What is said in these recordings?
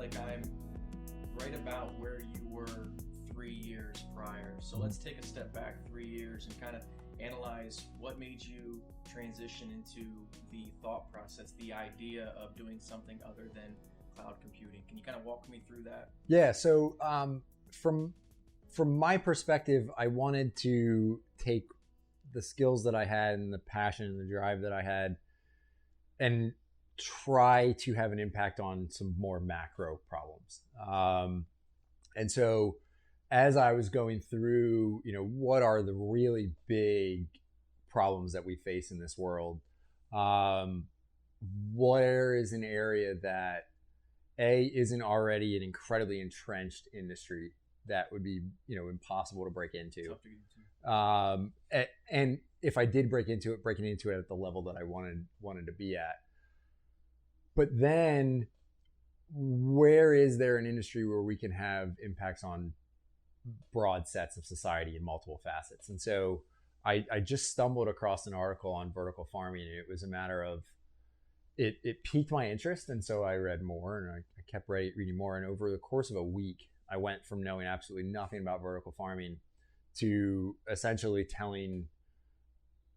like I'm right about where you were 3 years prior. So let's take a step back 3 years and kind of analyze what made you transition into the thought process, the idea of doing something other than cloud computing. Can you kind of walk me through that? Yeah. So from my perspective, I wanted to take the skills that I had and the passion and the drive that I had and try to have an impact on some more macro problems. And so as I was going through, what are the really big problems that we face in this world? Where is an area that isn't already an incredibly entrenched industry that would be, impossible to break into? And if I did breaking into it at the level that I wanted to be at. But then where is there an industry where we can have impacts on broad sets of society in multiple facets? And so I just stumbled across an article on vertical farming, and it was a matter of it piqued my interest. And so I read more, and I kept reading more. And over the course of a week, I went from knowing absolutely nothing about vertical farming to essentially telling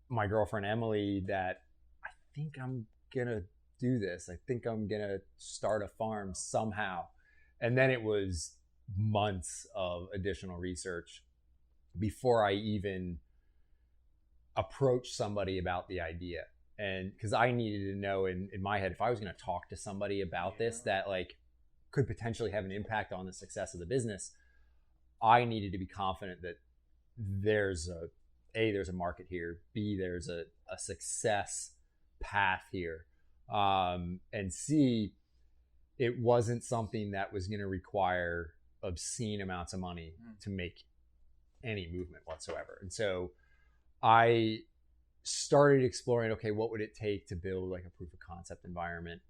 my girlfriend Emily that I think I'm gonna do this. I think I'm gonna start a farm somehow. And then it was months of additional research before I even approached somebody about the idea. And because I needed to know in my head, if I was going to talk to somebody about this that like could potentially have an impact on the success of the business, I needed to be confident that there's a market here, B, there's a success path here, and C, it wasn't something that was going to require obscene amounts of money to make any movement whatsoever. And so I started exploring, okay, what would it take to build like a proof of concept environment?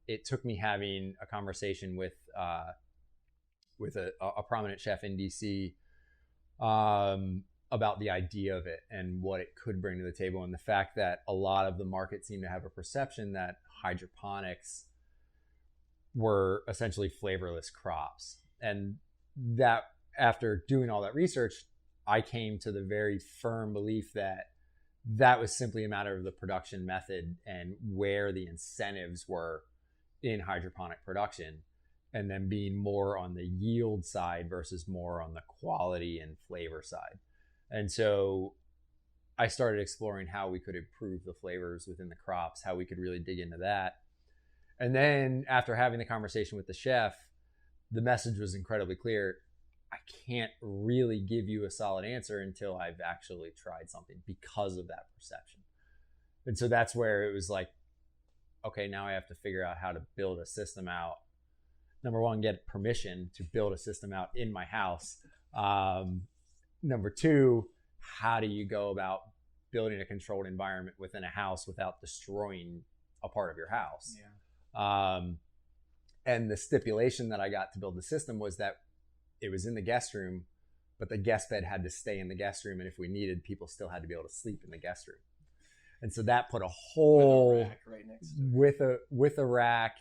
It took me having a conversation with a prominent chef in DC about the idea of it and what it could bring to the table, and the fact that a lot of the market seemed to have a perception that hydroponics were essentially flavorless crops. And that after doing all that research, I came to the very firm belief that that was simply a matter of the production method and where the incentives were in hydroponic production, and then being more on the yield side versus more on the quality and flavor side. And so I started exploring how we could improve the flavors within the crops, how we could really dig into that. And then after having the conversation with the chef, the message was incredibly clear. I can't really give you a solid answer until I've actually tried something because of that perception. And so that's where it was like, okay, now I have to figure out how to build a system out. Number one, get permission to build a system out in my house. Number two, how do you go about building a controlled environment within a house without destroying a part of your house? Yeah. And the stipulation that I got to build the system was that it was in the guest room, but the guest bed had to stay in the guest room. And if we needed, people still had to be able to sleep in the guest room. And so that put a whole rack right next to it. with a rack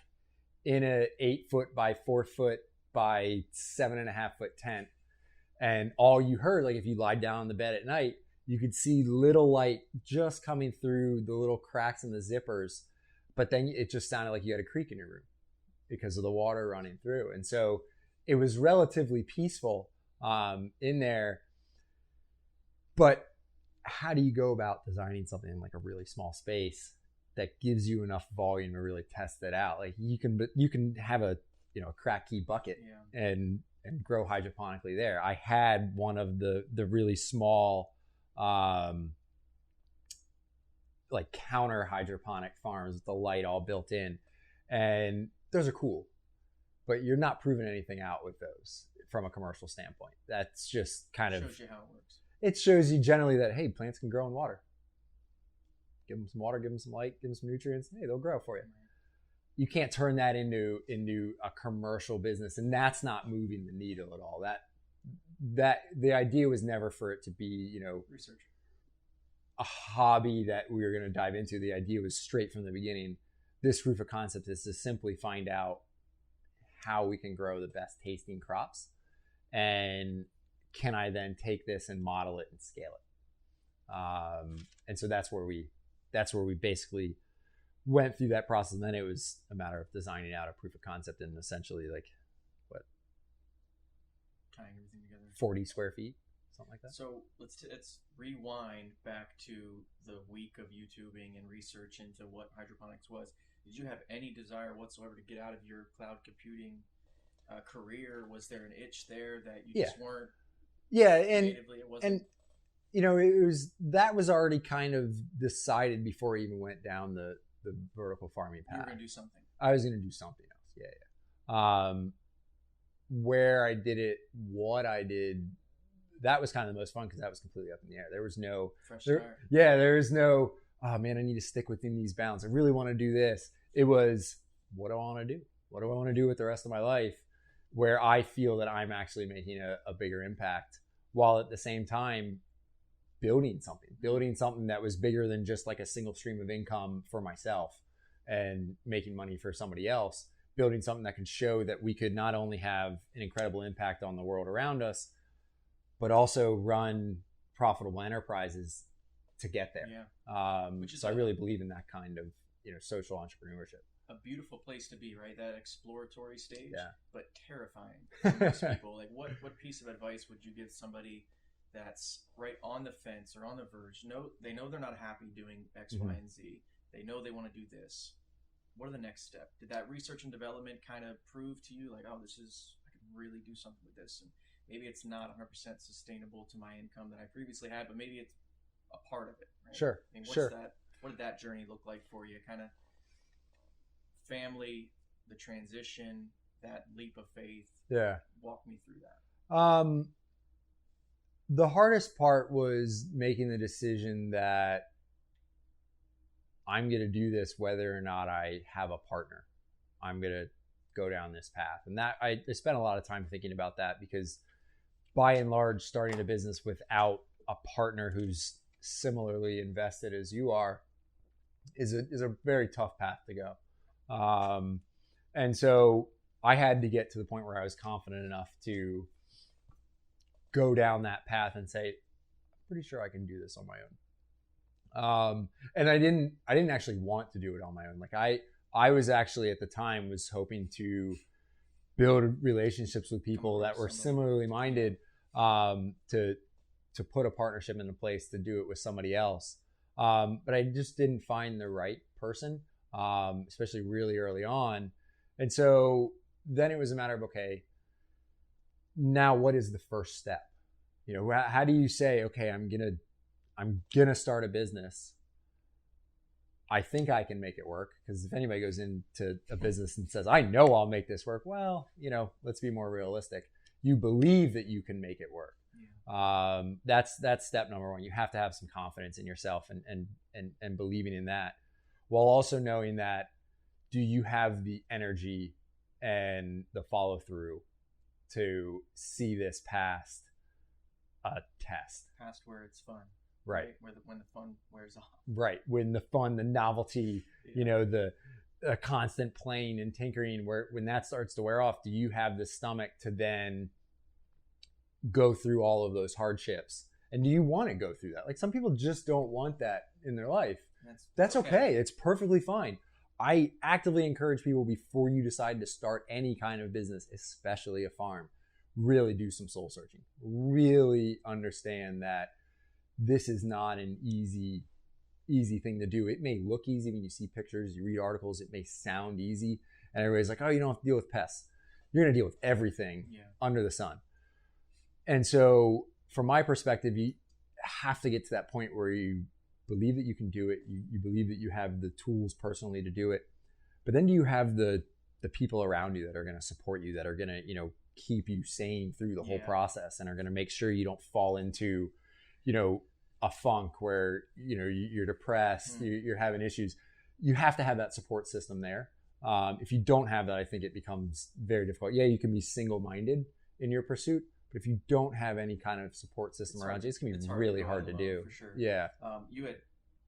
in a 8-foot by 4-foot by 7.5-foot tent. And all you heard, like if you lied down on the bed at night, you could see little light just coming through the little cracks in the zippers. But then it just sounded like you had a creek in your room because of the water running through. And so it was relatively peaceful in there. But how do you go about designing something in like a really small space that gives you enough volume to really test it out? Like you can have a crack key bucket and grow hydroponically there. I had one of the really small like counter hydroponic farms with the light all built in, and those are cool, but you're not proving anything out with those from a commercial standpoint. That's just kind of shows you how it works. It shows you generally that, hey, plants can grow in water. Give them some water, give them some light, give them some nutrients. Hey, they'll grow for you. You can't turn that into a commercial business, and that's not moving the needle at all. That the idea was never for it to be, research, a hobby that we were going to dive into. The idea was straight from the beginning. This proof of concept is to simply find out, how we can grow the best tasting crops, and can I then take this and model it and scale it? And so that's where we basically went through that process. And then it was a matter of designing out a proof of concept and essentially like tying everything together. 40 square feet, something like that. So let's rewind back to the week of YouTubing and research into what hydroponics was. Did you have any desire whatsoever to get out of your cloud computing career? Was there an itch there that you just weren't? Yeah, creatively, it wasn't. And you know, that was already kind of decided before I even went down the vertical farming path. You were going to do something. I was going to do something else. Yeah. Where I did it, what I did, that was kind of the most fun because that was completely up in the air. There was no fresh start. There was no, oh man, I need to stick within these bounds. I really want to do this. It was, what do I want to do? What do I want to do with the rest of my life where I feel that I'm actually making a bigger impact, while at the same time building something that was bigger than just like a single stream of income for myself and making money for somebody else. Building something that could show that we could not only have an incredible impact on the world around us, but also run profitable enterprises to get there. Yeah. So I really believe in that kind of, social entrepreneurship. A beautiful place to be, right? That exploratory stage, but terrifying for most people. Like, what piece of advice would you give somebody that's right on the fence or on the verge? They know they're not happy doing X, Y, and Z. They know they want to do this. What are the next steps? Did that research and development kind of prove to you, like, oh, I can really do something with this, and maybe it's not 100% sustainable to my income that I previously had, but maybe it's a part of it, right? Sure. I mean, what did that journey look like for you? Kind of family, the transition, that leap of faith. Yeah. Walk me through that. The hardest part was making the decision that I'm going to do this whether or not I have a partner. I'm going to go down this path. And that I spent a lot of time thinking about that, because by and large, starting a business without a partner who's similarly invested as you are is a very tough path to go. And so I had to get to the point where I was confident enough to go down that path and say, I'm pretty sure I can do this on my own. And I didn't actually want to do it on my own. Like I was actually at the time was hoping to build relationships with people that were similarly minded, to put a partnership into place to do it with somebody else. But I just didn't find the right person, especially really early on. And so then it was a matter of, okay, now what is the first step? How do you say, okay, I'm gonna start a business. I think I can make it work, because if anybody goes into a business and says, I know I'll make this work, well, let's be more realistic. You believe that you can make it work. Yeah. That's step number one. You have to have some confidence in yourself and believing in that, while also knowing that, do you have the energy and the follow through to see this past a test, past where it's fun. Right. When the fun wears off. Right. When the fun, the novelty, the constant playing and tinkering, when that starts to wear off, do you have the stomach to then go through all of those hardships? And do you want to go through that? Like, some people just don't want that in their life. That's okay. It's perfectly fine. I actively encourage people, before you decide to start any kind of business, especially a farm, really do some soul searching. Really understand that this is not an easy thing to do. It may look easy when you see pictures, you read articles, it may sound easy, and everybody's like, oh, you don't have to deal with pests. You're going to deal with everything under the sun. And so from my perspective, you have to get to that point where you believe that you can do it. You believe that you have the tools personally to do it. But then do you have the people around you that are going to support you, that are going to, keep you sane through the whole process, and are going to make sure you don't fall into a funk where, you're depressed, you're having issues. You have to have that support system there. If you don't have that, I think it becomes very difficult. Yeah, you can be single-minded in your pursuit, but if you don't have any kind of support system around you, it's going to be really hard to do. For sure. Yeah. You had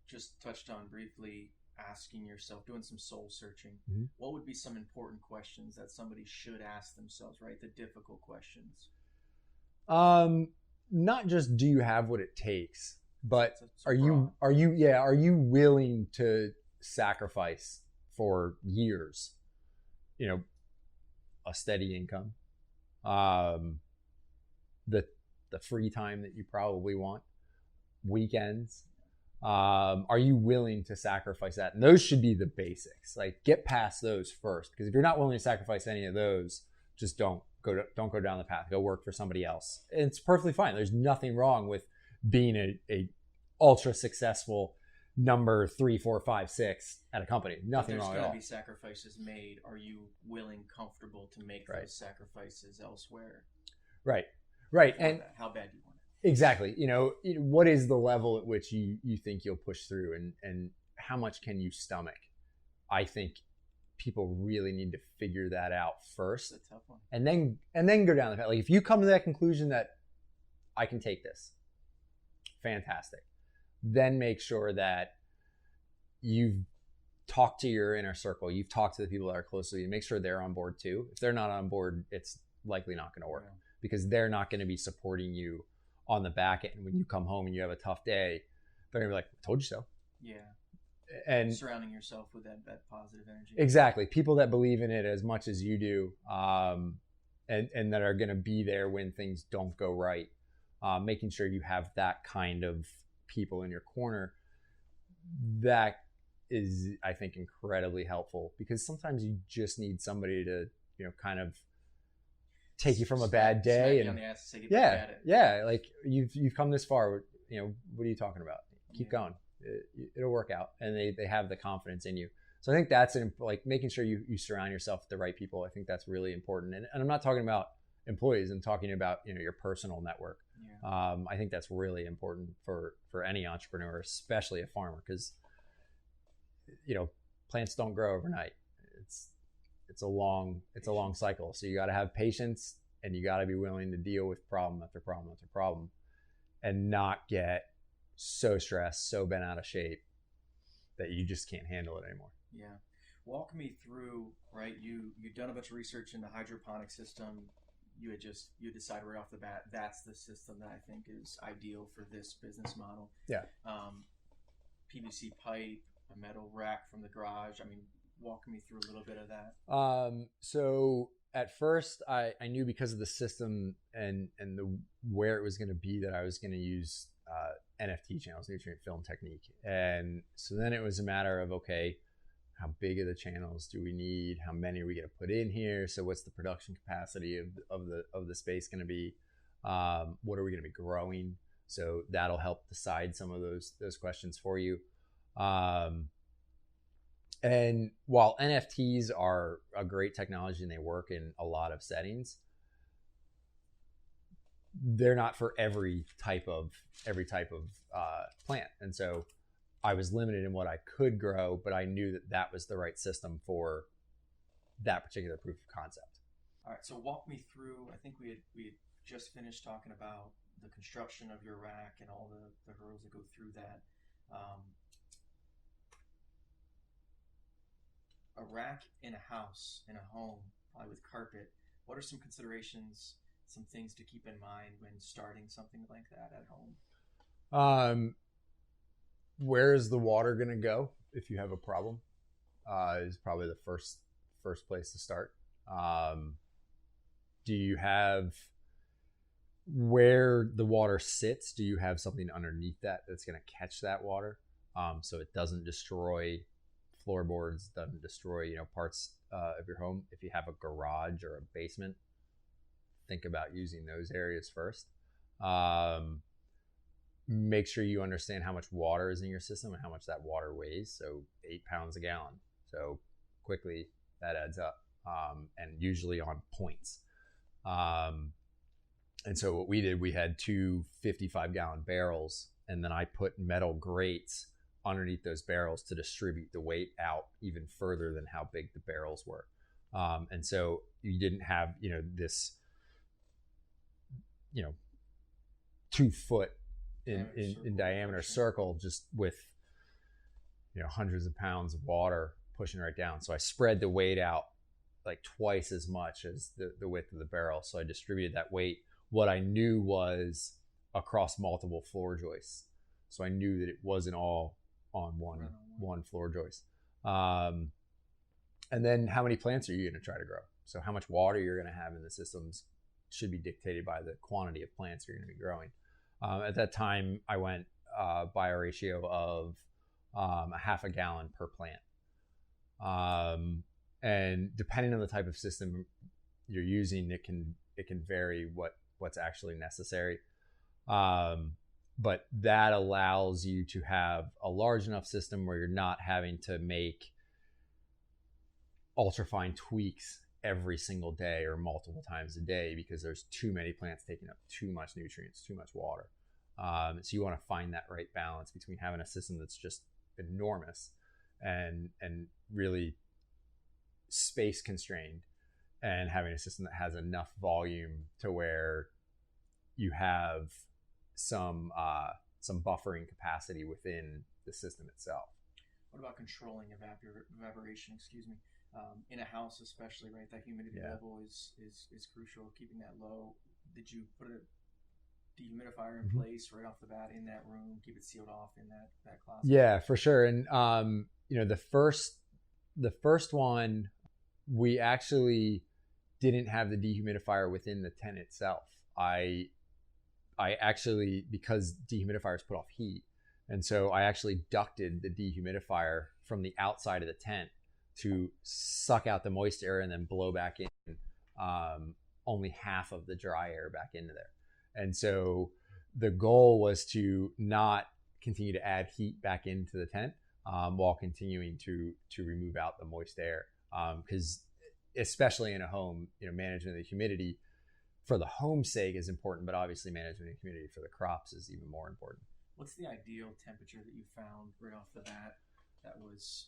just touched on briefly asking yourself, doing some soul searching, what would be some important questions that somebody should ask themselves, right? The difficult questions. Not just do you have what it takes, but are you willing to sacrifice for years, a steady income, the free time that you probably want, weekends. Are you willing to sacrifice that? And those should be the basics. Like, get past those first, because if you're not willing to sacrifice any of those, just don't go down the path. Go work for somebody else. It's perfectly fine. There's nothing wrong with being a ultra successful number 3, 4, 5, 6 at a company. Nothing wrong at all. There's got to be sacrifices made. Are you willing, comfortable to make those sacrifices elsewhere? Right. And how bad do you want it? Exactly. What is the level at which you think you'll push through, and how much can you stomach? I think people really need to figure that out first. That's a tough one. And then go down the path. Like, if you come to that conclusion that I can take this, fantastic. Then make sure that you've talked to your inner circle. You've talked to the people that are close to you. Make sure they're on board too. If they're not on board, it's likely not going to work, because they're not going to be supporting you on the back end. When you come home and you have a tough day, they're going to be like, I told you so. Yeah. And surrounding yourself with that positive energy. Exactly. People that believe in it as much as you do, and that are going to be there when things don't go right. Making sure you have that kind of people in your corner, that is, I think, incredibly helpful, because sometimes you just need somebody to, kind of take you from a bad day, and like, you've come this far, what are you talking about? Keep going. It'll work out. And they have the confidence in you. So I think that's like making sure you surround yourself with the right people. I think that's really important. And I'm not talking about employees. I'm talking about, your personal network. Yeah. I think that's really important for any entrepreneur, especially a farmer, because, plants don't grow overnight. It's a long cycle. So you got to have patience, and you got to be willing to deal with problem after problem after problem, and not get so stressed, so bent out of shape that you just can't handle it anymore. Yeah. Walk me through, right? You've done a bunch of research in the hydroponic system. You decided right off the bat, that's the system that I think is ideal for this business model. Yeah. PVC pipe, a metal rack from the garage. I mean, walk me through a little bit of that. So at first I knew, because of the system and where it was going to be, that I was going to use NFT channels, nutrient film technique. And so then it was a matter of, okay, how big are the channels do we need? How many are we going to put in here? So what's the production capacity of the space going to be? What are we going to be growing? So that'll help decide some of those questions for you. And while NFTs are a great technology and they work in a lot of settings, they're not for every type of plant. And so I was limited in what I could grow, but I knew that was the right system for that particular proof of concept. All right, so walk me through. I think we had just finished talking about the construction of your rack and all the hurdles that go through that. A rack in a house, in a home, probably with carpet. What are some considerations, some things to keep in mind when starting something like that at home? Where is the water going to go if you have a problem? Is probably the first place to start. Do you have, where the water sits, do you have something underneath that's going to catch that water, so it doesn't destroy floorboards, doesn't destroy parts of your home? If you have a garage or a basement, think about using those areas first. Make sure you understand how much water is in your system and how much that water weighs. So 8 pounds a gallon. So quickly that adds up, and usually on points. And so what we did, we had 2 55-gallon barrels, and then I put metal grates underneath those barrels to distribute the weight out even further than how big the barrels were. And so you didn't have, this, 2 foot in diameter circle, just with, hundreds of pounds of water pushing right down. So I spread the weight out like twice as much as the width of the barrel. So I distributed that weight. What I knew was across multiple floor joists. So I knew that it wasn't all on one floor joist. And then how many plants are you going to try to grow? So how much water you're going to have in the systems should be dictated by the quantity of plants you're going to be growing. At that time, I went by a ratio of a half a gallon per plant. And depending on the type of system you're using, it can vary what's actually necessary. But that allows you to have a large enough system where you're not having to make ultrafine tweaks every single day or multiple times a day because there's too many plants taking up too much nutrients, too much water. So you want to find that right balance between having a system that's just enormous and really space constrained, and having a system that has enough volume to where you have some buffering capacity within the system itself. What about controlling evaporation? In a house, especially, right? That humidity level is crucial. Keeping that low. Did you put a dehumidifier in place right off the bat in that room? Keep it sealed off in that closet? Yeah, for sure. And the first one, we actually didn't have the dehumidifier within the tent itself. I actually, because dehumidifiers put off heat, and so I actually ducted the dehumidifier from the outside of the tent to suck out the moist air and then blow back in only half of the dry air back into there. And so the goal was to not continue to add heat back into the tent while continuing to remove out the moist air. Because especially in a home, management of the humidity for the home's sake is important, but obviously management of humidity for the crops is even more important. What's the ideal temperature that you found right off the bat that was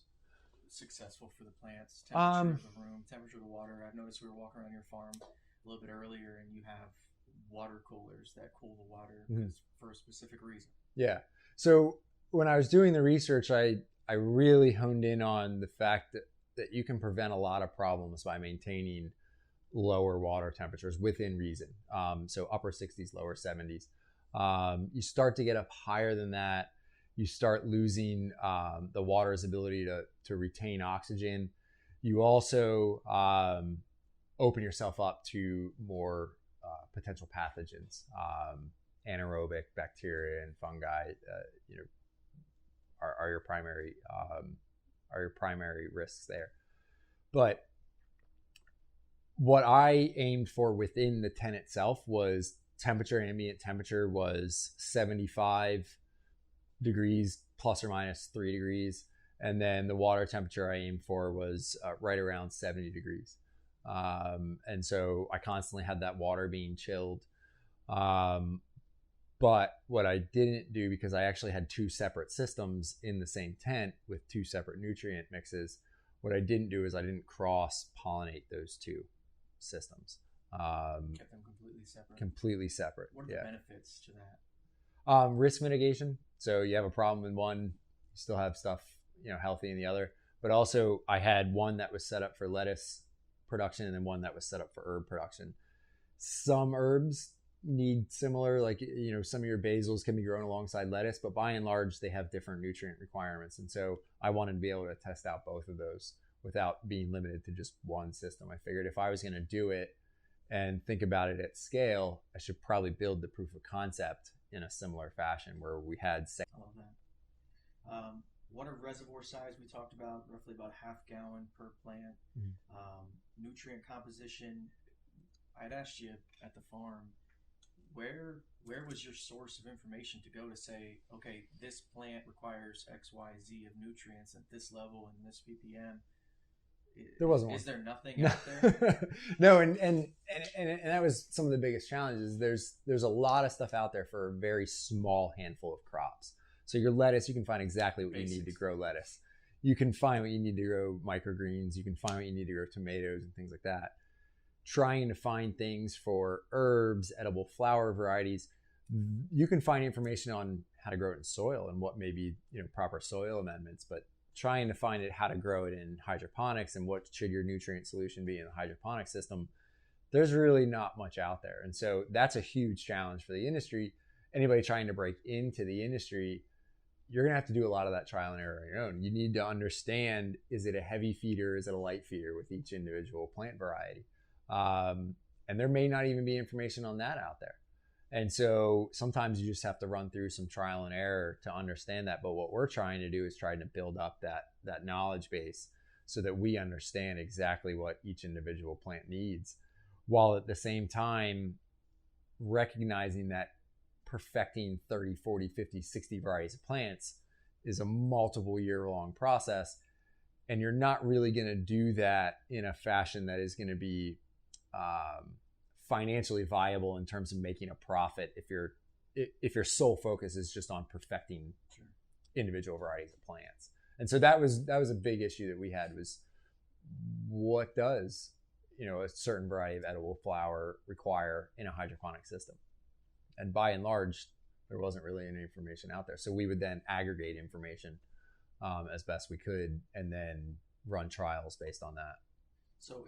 successful for the plants? Temperature of the room, temperature of the water. I've noticed we were walking around your farm a little bit earlier, and you have water coolers that cool the water for a specific reason. Yeah. So when I was doing the research, I really honed in on the fact that you can prevent a lot of problems by maintaining lower water temperatures within reason. So upper 60s, lower 70s. You start to get up higher than that, you start losing the water's ability to retain oxygen. You also open yourself up to more potential pathogens. Anaerobic bacteria and fungi, are your primary risks there. But what I aimed for within the tent itself was ambient temperature was 75 degrees plus or minus 3 degrees. And then the water temperature I aimed for was right around 70 degrees. And so I constantly had that water being chilled. But what I didn't do, because I actually had two separate systems in the same tent with two separate nutrient mixes, what I didn't do is I didn't cross-pollinate those two systems. Kept them completely separate. What are the benefits to that? Risk mitigation. So you have a problem in one, you still have stuff healthy in the other. But also I had one that was set up for lettuce production and then one that was set up for herb production. Some herbs need similar, like some of your basils can be grown alongside lettuce, but by and large they have different nutrient requirements. And so I wanted to be able to test out both of those without being limited to just one system. I figured if I was going to do it and think about it at scale, I should probably build the proof of concept in a similar fashion where we had. I love that. Water reservoir size we talked about, roughly about half gallon per plant. Nutrient composition. I'd asked you at the farm, where was your source of information to go to say, okay, this plant requires X, Y, Z of nutrients at this level and this ppm? There wasn't one. Is there nothing out there? No, and that was some of the biggest challenges. There's a lot of stuff out there for a very small handful of crops. So your lettuce, you can find exactly what you need to grow lettuce. You can find what you need to grow microgreens. You can find what you need to grow tomatoes and things like that. Trying to find things for herbs, edible flower varieties, you can find information on how to grow it in soil and what may be proper soil amendments, but trying to find it how to grow it in hydroponics and what should your nutrient solution be in the hydroponic system, there's really not much out there. And so that's a huge challenge for the industry. Anybody trying to break into the industry, you're going to have to do a lot of that trial and error on your own. You need to understand, is it a heavy feeder? Is it a light feeder with each individual plant variety? And there may not even be information on that out there. And so sometimes you just have to run through some trial and error to understand that. But what we're trying to do is trying to build up that knowledge base so that we understand exactly what each individual plant needs, while at the same time recognizing that perfecting 30, 40, 50, 60 varieties of plants is a multiple year long process. And you're not really going to do that in a fashion that is going to be financially viable in terms of making a profit if your sole focus is just on perfecting individual varieties of plants. And so that was a big issue that we had, was what does a certain variety of edible flower require in a hydroponic system? And by and large, there wasn't really any information out there. So we would then aggregate information as best we could and then run trials based on that. So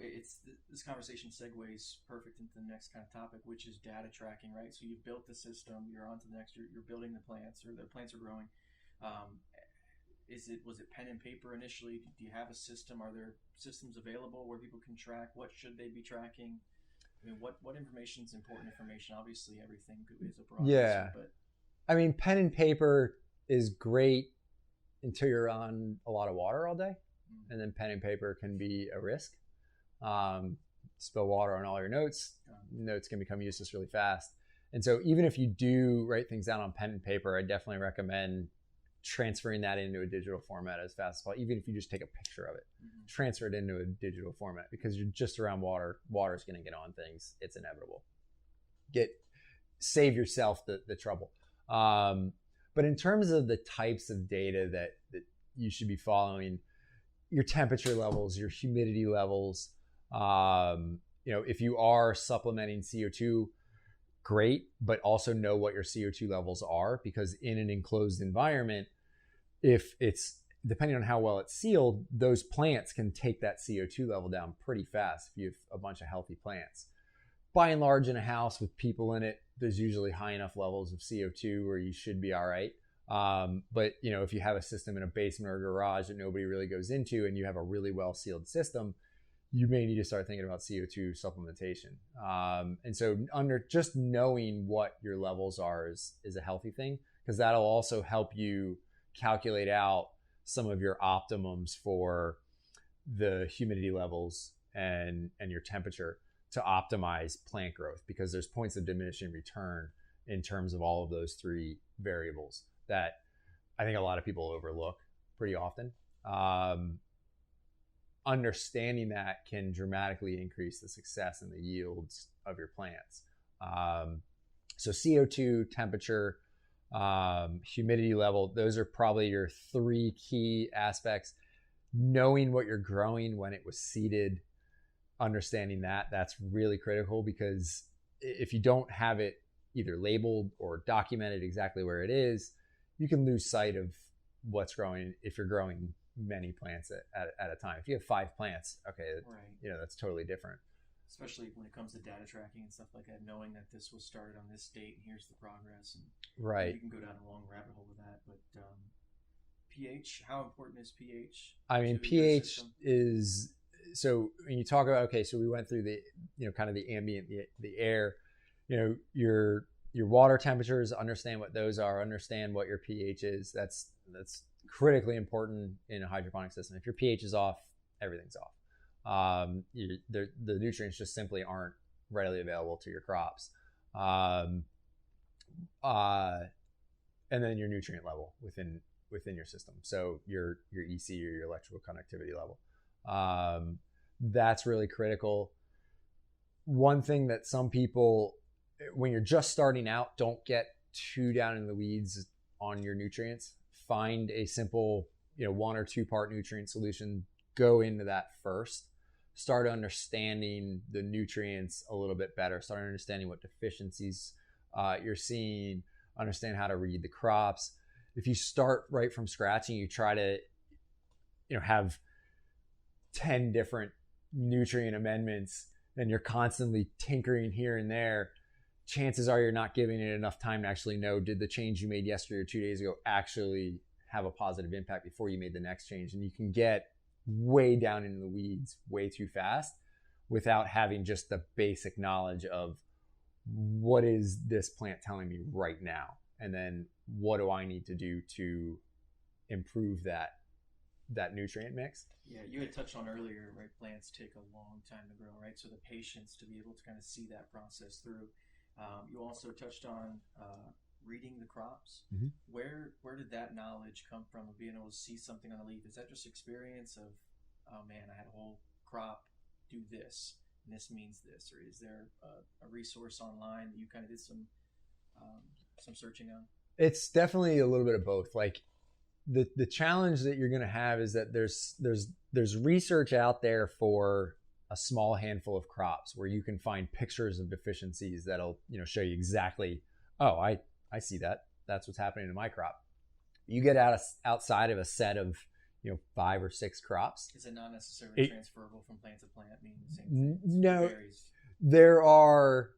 this conversation segues perfect into the next kind of topic, which is data tracking, right? So you've built the system, you're on to the next, you're building the plants, or the plants are growing. Was it pen and paper initially? Do you have a system? Are there systems available where people can track? What should they be tracking? I mean, what information is important information? Obviously, everything is a broad answer, but I mean, pen and paper is great until you're on a lot of water all day, and then pen and paper can be a risk. Spill water on all your notes. Notes can become useless really fast. And so even if you do write things down on pen and paper, I definitely recommend transferring that into a digital format as fast as possible. Even if you just take a picture of it, transfer it into a digital format, because you're just around water. Water's going to get on things. It's inevitable. Save yourself the trouble. But in terms of the types of data that you should be following, your temperature levels, your humidity levels, if you are supplementing CO2, great, but also know what your CO2 levels are, because in an enclosed environment, if it's depending on how well it's sealed, those plants can take that CO2 level down pretty fast if you have a bunch of healthy plants. By and large, in a house with people in it, there's usually high enough levels of CO2 where you should be all right. But if you have a system in a basement or a garage that nobody really goes into, and you have a really well sealed system, you may need to start thinking about CO2 supplementation. And so just knowing what your levels are is a healthy thing, because that'll also help you calculate out some of your optimums for the humidity levels and your temperature to optimize plant growth, because there's points of diminishing return in terms of all of those three variables that I think a lot of people overlook pretty often. Understanding that can dramatically increase the success and the yields of your plants. So CO2, temperature, humidity level, those are probably your three key aspects. Knowing what you're growing when it was seeded, understanding that's really critical, because if you don't have it either labeled or documented exactly where it is, you can lose sight of what's growing if you're growing many plants at a time. If you have 5 plants, okay, right, that's totally different. Especially when it comes to data tracking and stuff like that, knowing that this was started on this date and here's the progress. And right. You can go down a long rabbit hole with that. But pH, how important is pH? I mean, pH is, so when you talk about, okay, so we went through the, kind of the ambient, the air, your water temperatures, understand what those are, understand what your pH is. That's critically important in a hydroponic system. If your pH is off, everything's off. The nutrients just simply aren't readily available to your crops. And then your nutrient level within your system. So your EC, or your electrical conductivity level. That's really critical. One thing that some people, when you're just starting out, don't get too down in the weeds on your nutrients. Find a simple, 1 or 2 part nutrient solution. Go into that first. Start understanding the nutrients a little bit better. Start understanding what deficiencies you're seeing. Understand how to read the crops. If you start right from scratch and you try to have 10 different nutrient amendments and you're constantly tinkering here and there, chances are you're not giving it enough time to actually know, did the change you made yesterday or 2 days ago actually have a positive impact before you made the next change? And you can get way down into the weeds way too fast without having just the basic knowledge of what is this plant telling me right now, and then what do I need to do to improve that nutrient mix. Yeah, you had touched on earlier, right? Plants take a long time to grow, right? So the patience to be able to kind of see that process through. You also touched on reading the crops. Mm-hmm. Where did that knowledge come from of being able to see something on a leaf? Is that just experience of, oh man, I had a whole crop do this, and this means this? Or is there a resource online that you kind of did some searching on? It's definitely a little bit of both. Like the challenge that you're going to have is that there's research out there for a small handful of crops where you can find pictures of deficiencies that'll show you exactly, oh, I see that. That's what's happening to my crop. You get outside of a set of 5 or 6 crops. Is it not necessarily transferable from plant to plant? Meaning the same thing? No, it varies. there are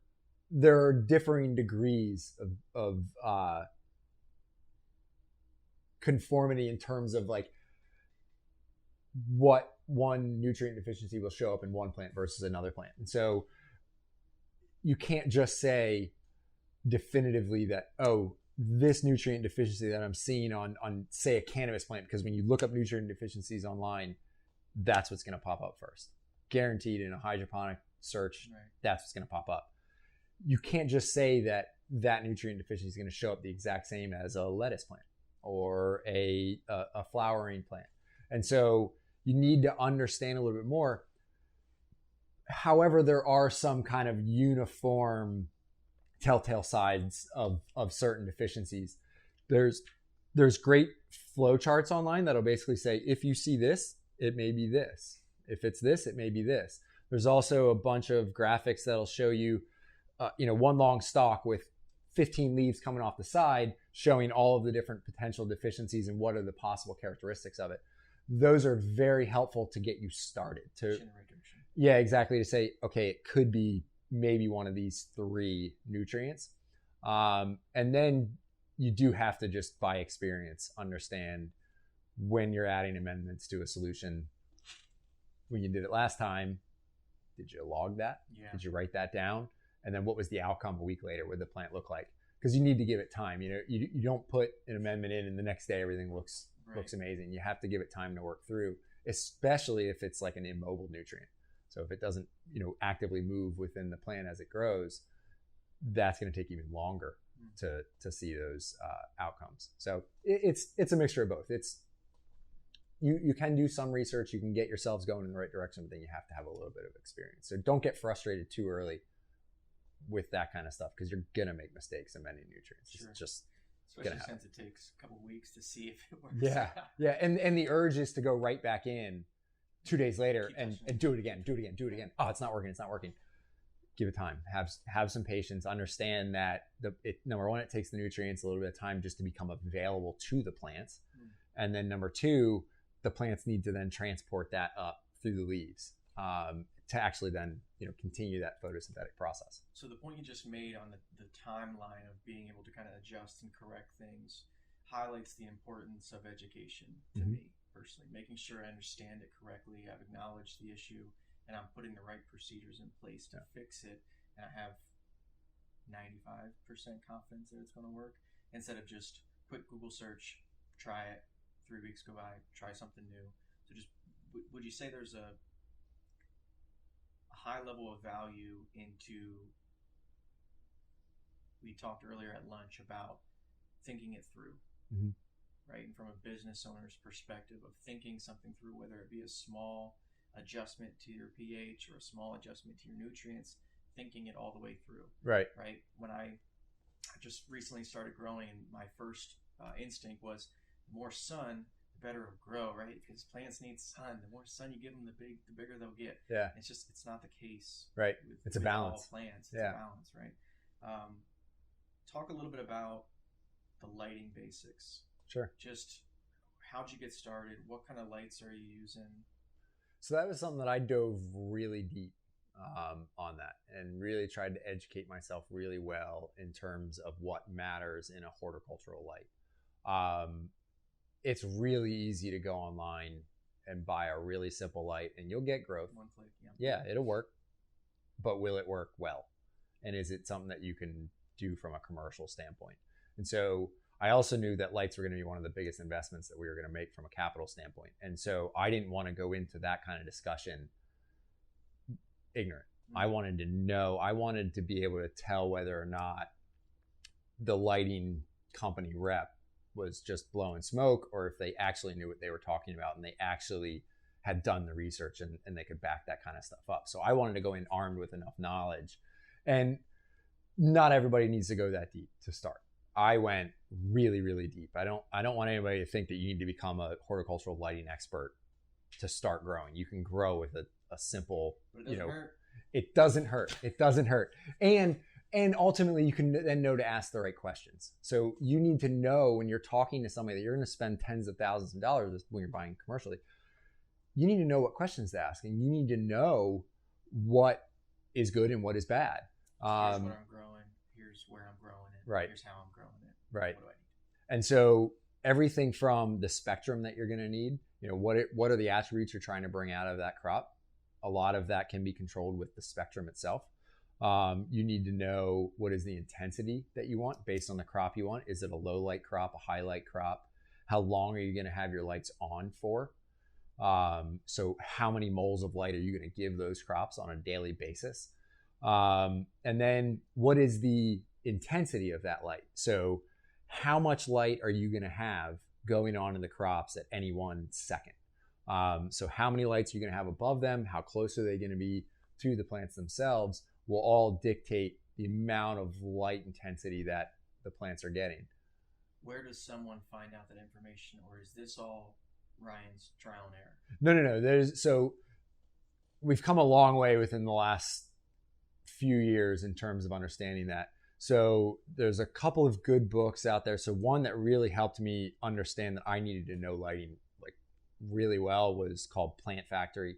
differing degrees of conformity in terms of like what one nutrient deficiency will show up in one plant versus another plant. And so you can't just say definitively that, oh, this nutrient deficiency that I'm seeing on say a cannabis plant, because when you look up nutrient deficiencies online, that's what's going to pop up first. Guaranteed in a hydroponic search, right. That's what's going to pop up. You can't just say that nutrient deficiency is going to show up the exact same as a lettuce plant or a flowering plant. And so you need to understand a little bit more. However, there are some kind of uniform telltale signs of certain deficiencies. There's great flow charts online that'll basically say, if you see this, it may be this. If it's this, it may be this. There's also a bunch of graphics that'll show you, one long stalk with 15 leaves coming off the side, showing all of the different potential deficiencies and what are the possible characteristics of it. Those are very helpful to get you started. Yeah, exactly. To say, okay, it could be maybe one of these 3 nutrients. And then you do have to just by experience understand when you're adding amendments to a solution. When you did it last time, did you log that? Yeah. Did you write that down? And then what was the outcome a week later? What did the plant look like? Because you need to give it time. You don't put an amendment in and the next day everything looks amazing. You have to give it time to work through, especially if it's like an immobile nutrient. So if it doesn't, actively move within the plant as it grows, that's going to take even longer to see those outcomes. So it's a mixture of both. You can do some research, you can get yourselves going in the right direction, but then you have to have a little bit of experience. So don't get frustrated too early with that kind of stuff, because you're gonna make mistakes amending nutrients. Sure. It's just especially since it takes a couple of weeks to see if it works. Yeah. And the urge is to go right back in 2 days later and do it again. Oh, it's not working. Give it time. Have some patience. Understand that number one, it takes the nutrients a little bit of time just to become available to the plants. And then number 2, the plants need to then transport that up through the leaves to actually then continue that photosynthetic process. So the point you just made on the timeline of being able to kind of adjust and correct things highlights the importance of education to me personally, making sure I understand it correctly, I've acknowledged the issue, and I'm putting the right procedures in place to fix it, and I have 95% confidence that it's going to work, instead of just quick Google search, try it, 3 weeks go by, try something new. So just, would you say there's a high level of value into, we talked earlier at lunch about thinking it through, right? And from a business owner's perspective of thinking something through, whether it be a small adjustment to your pH or a small adjustment to your nutrients, thinking it all the way through. Right. When I just recently started growing, my first instinct was the more sun, the better it'll grow, right? Because plants need sun. The more sun you give them, the bigger they'll get. Yeah. It's not the case. Right. It's a balance. All plants. It's a balance, right? Talk a little bit about the lighting basics. Sure. Just how'd you get started? What kind of lights are you using? So that was something that I dove really deep on that, and really tried to educate myself really well in terms of what matters in a horticultural light. It's really easy to go online and buy a really simple light and you'll get growth. One click, yeah. Yeah, it'll work, but will it work well? And is it something that you can do from a commercial standpoint? And so I also knew that lights were going to be one of the biggest investments that we were going to make from a capital standpoint. And so I didn't want to go into that kind of discussion ignorant. I wanted to know, I wanted to be able to tell whether or not the lighting company rep was just blowing smoke, or if they actually knew what they were talking about and they actually had done the research and they could back that kind of stuff up. So I wanted to go in armed with enough knowledge. And not everybody needs to go that deep to start. I went really, really deep. I don't want anybody to think that you need to become a horticultural lighting expert to start growing. You can grow with a simple, hurt. It doesn't hurt. It doesn't hurt. And ultimately, you can then know to ask the right questions. So you need to know when you're talking to somebody that you're going to spend tens of thousands of dollars when you're buying commercially, you need to know what questions to ask, and you need to know what is good and what is bad. Here's what I'm growing. Here's where I'm growing it. Right. Here's how I'm growing it. Right. What do I need? And so everything from the spectrum that you're going to need, what are the attributes you're trying to bring out of that crop? A lot of that can be controlled with the spectrum itself. You need to know what is the intensity that you want based on the crop you want. Is it a low light crop, a high light crop? How long are you going to have your lights on for? So how many moles of light are you going to give those crops on a daily basis? And then what is the intensity of that light? So how much light are you going to have going on in the crops at any 1 second? So how many lights are you going to have above them? How close are they going to be to the plants themselves? Will all dictate the amount of light intensity that the plants are getting. Where does someone find out that information, or is this all Ryan's trial and No. error? So we've come a long way within the last few years in terms of understanding that. So there's a couple of good books out there. So one that really helped me understand that I needed to know lighting like really well was called Plant Factory.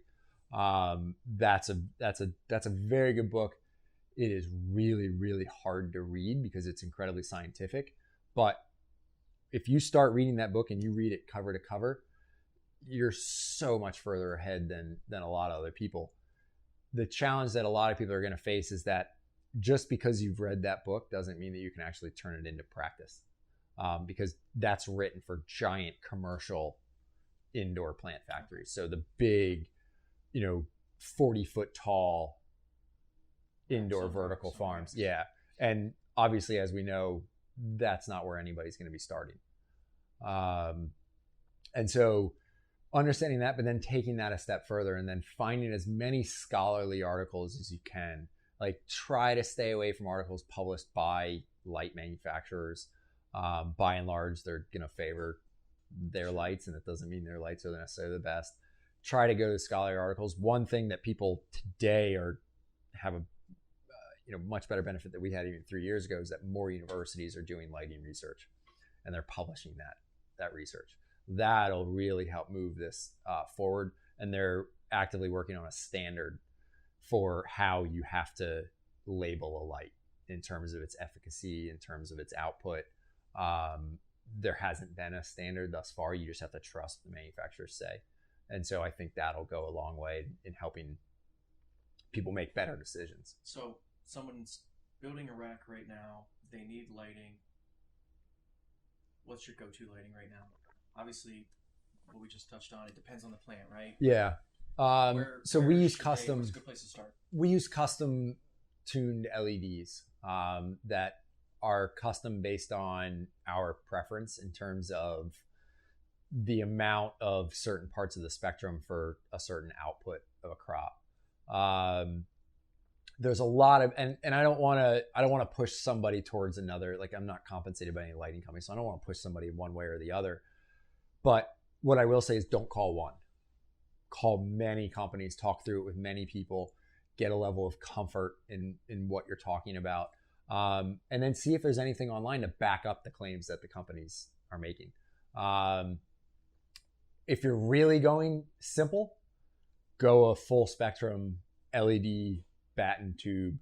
That's a very good book. It is really, really hard to read because it's incredibly scientific. But if you start reading that book and you read it cover to cover, you're so much further ahead than a lot of other people. The challenge that a lot of people are going to face is that just because you've read that book doesn't mean that you can actually turn it into practice, because that's written for giant commercial indoor plant factories. So the big, 40-foot tall indoor vertical farms. Yeah. And obviously, as we know, that's not where anybody's going to be starting. And so understanding that, but then taking that a step further and then finding as many scholarly articles as you can. Like, try to stay away from articles published by light manufacturers. By and large, they're going to favor their lights, and it doesn't mean their lights are necessarily the best. Try to go to scholarly articles. One thing that people today have a much better benefit that we had even 3 years ago is that more universities are doing lighting research, and they're publishing that research. That'll really help move this forward, and they're actively working on a standard for how you have to label a light in terms of its efficacy, in terms of its output. There hasn't been a standard thus far. You just have to trust what the manufacturers say. And so I think that'll go a long way in helping people make better decisions. So someone's building a rack right now. They need lighting. What's your go-to lighting right now? Obviously, what we just touched on, it depends on the plant, right? Yeah. We use custom. What's a good place to start? We use custom tuned LEDs that are custom based on our preference in terms of the amount of certain parts of the spectrum for a certain output of a crop. There's a lot of, and I don't want to push somebody towards another. Like, I'm not compensated by any lighting company, so I don't want to push somebody one way or the other. But what I will say is, don't call one. Call many companies, talk through it with many people, get a level of comfort in what you're talking about, and then see if there's anything online to back up the claims that the companies are making. if you're really going simple, go a full spectrum LED batten tube.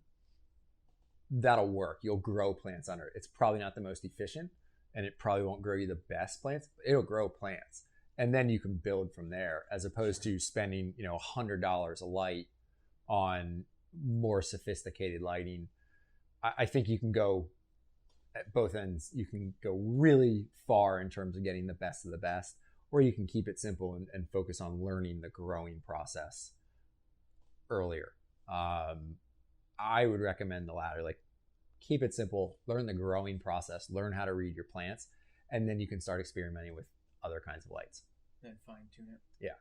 That'll work. You'll grow plants under it. It's probably not the most efficient, and it probably won't grow you the best plants, but it'll grow plants. And then you can build from there, as opposed to spending, $100 a light on more sophisticated lighting. I think you can go at both ends. You can go really far in terms of getting the best of the best, or you can keep it simple and focus on learning the growing process earlier. I would recommend the latter. Like, keep it simple, learn the growing process, learn how to read your plants, and then you can start experimenting with other kinds of lights. Then fine tune it. Yeah.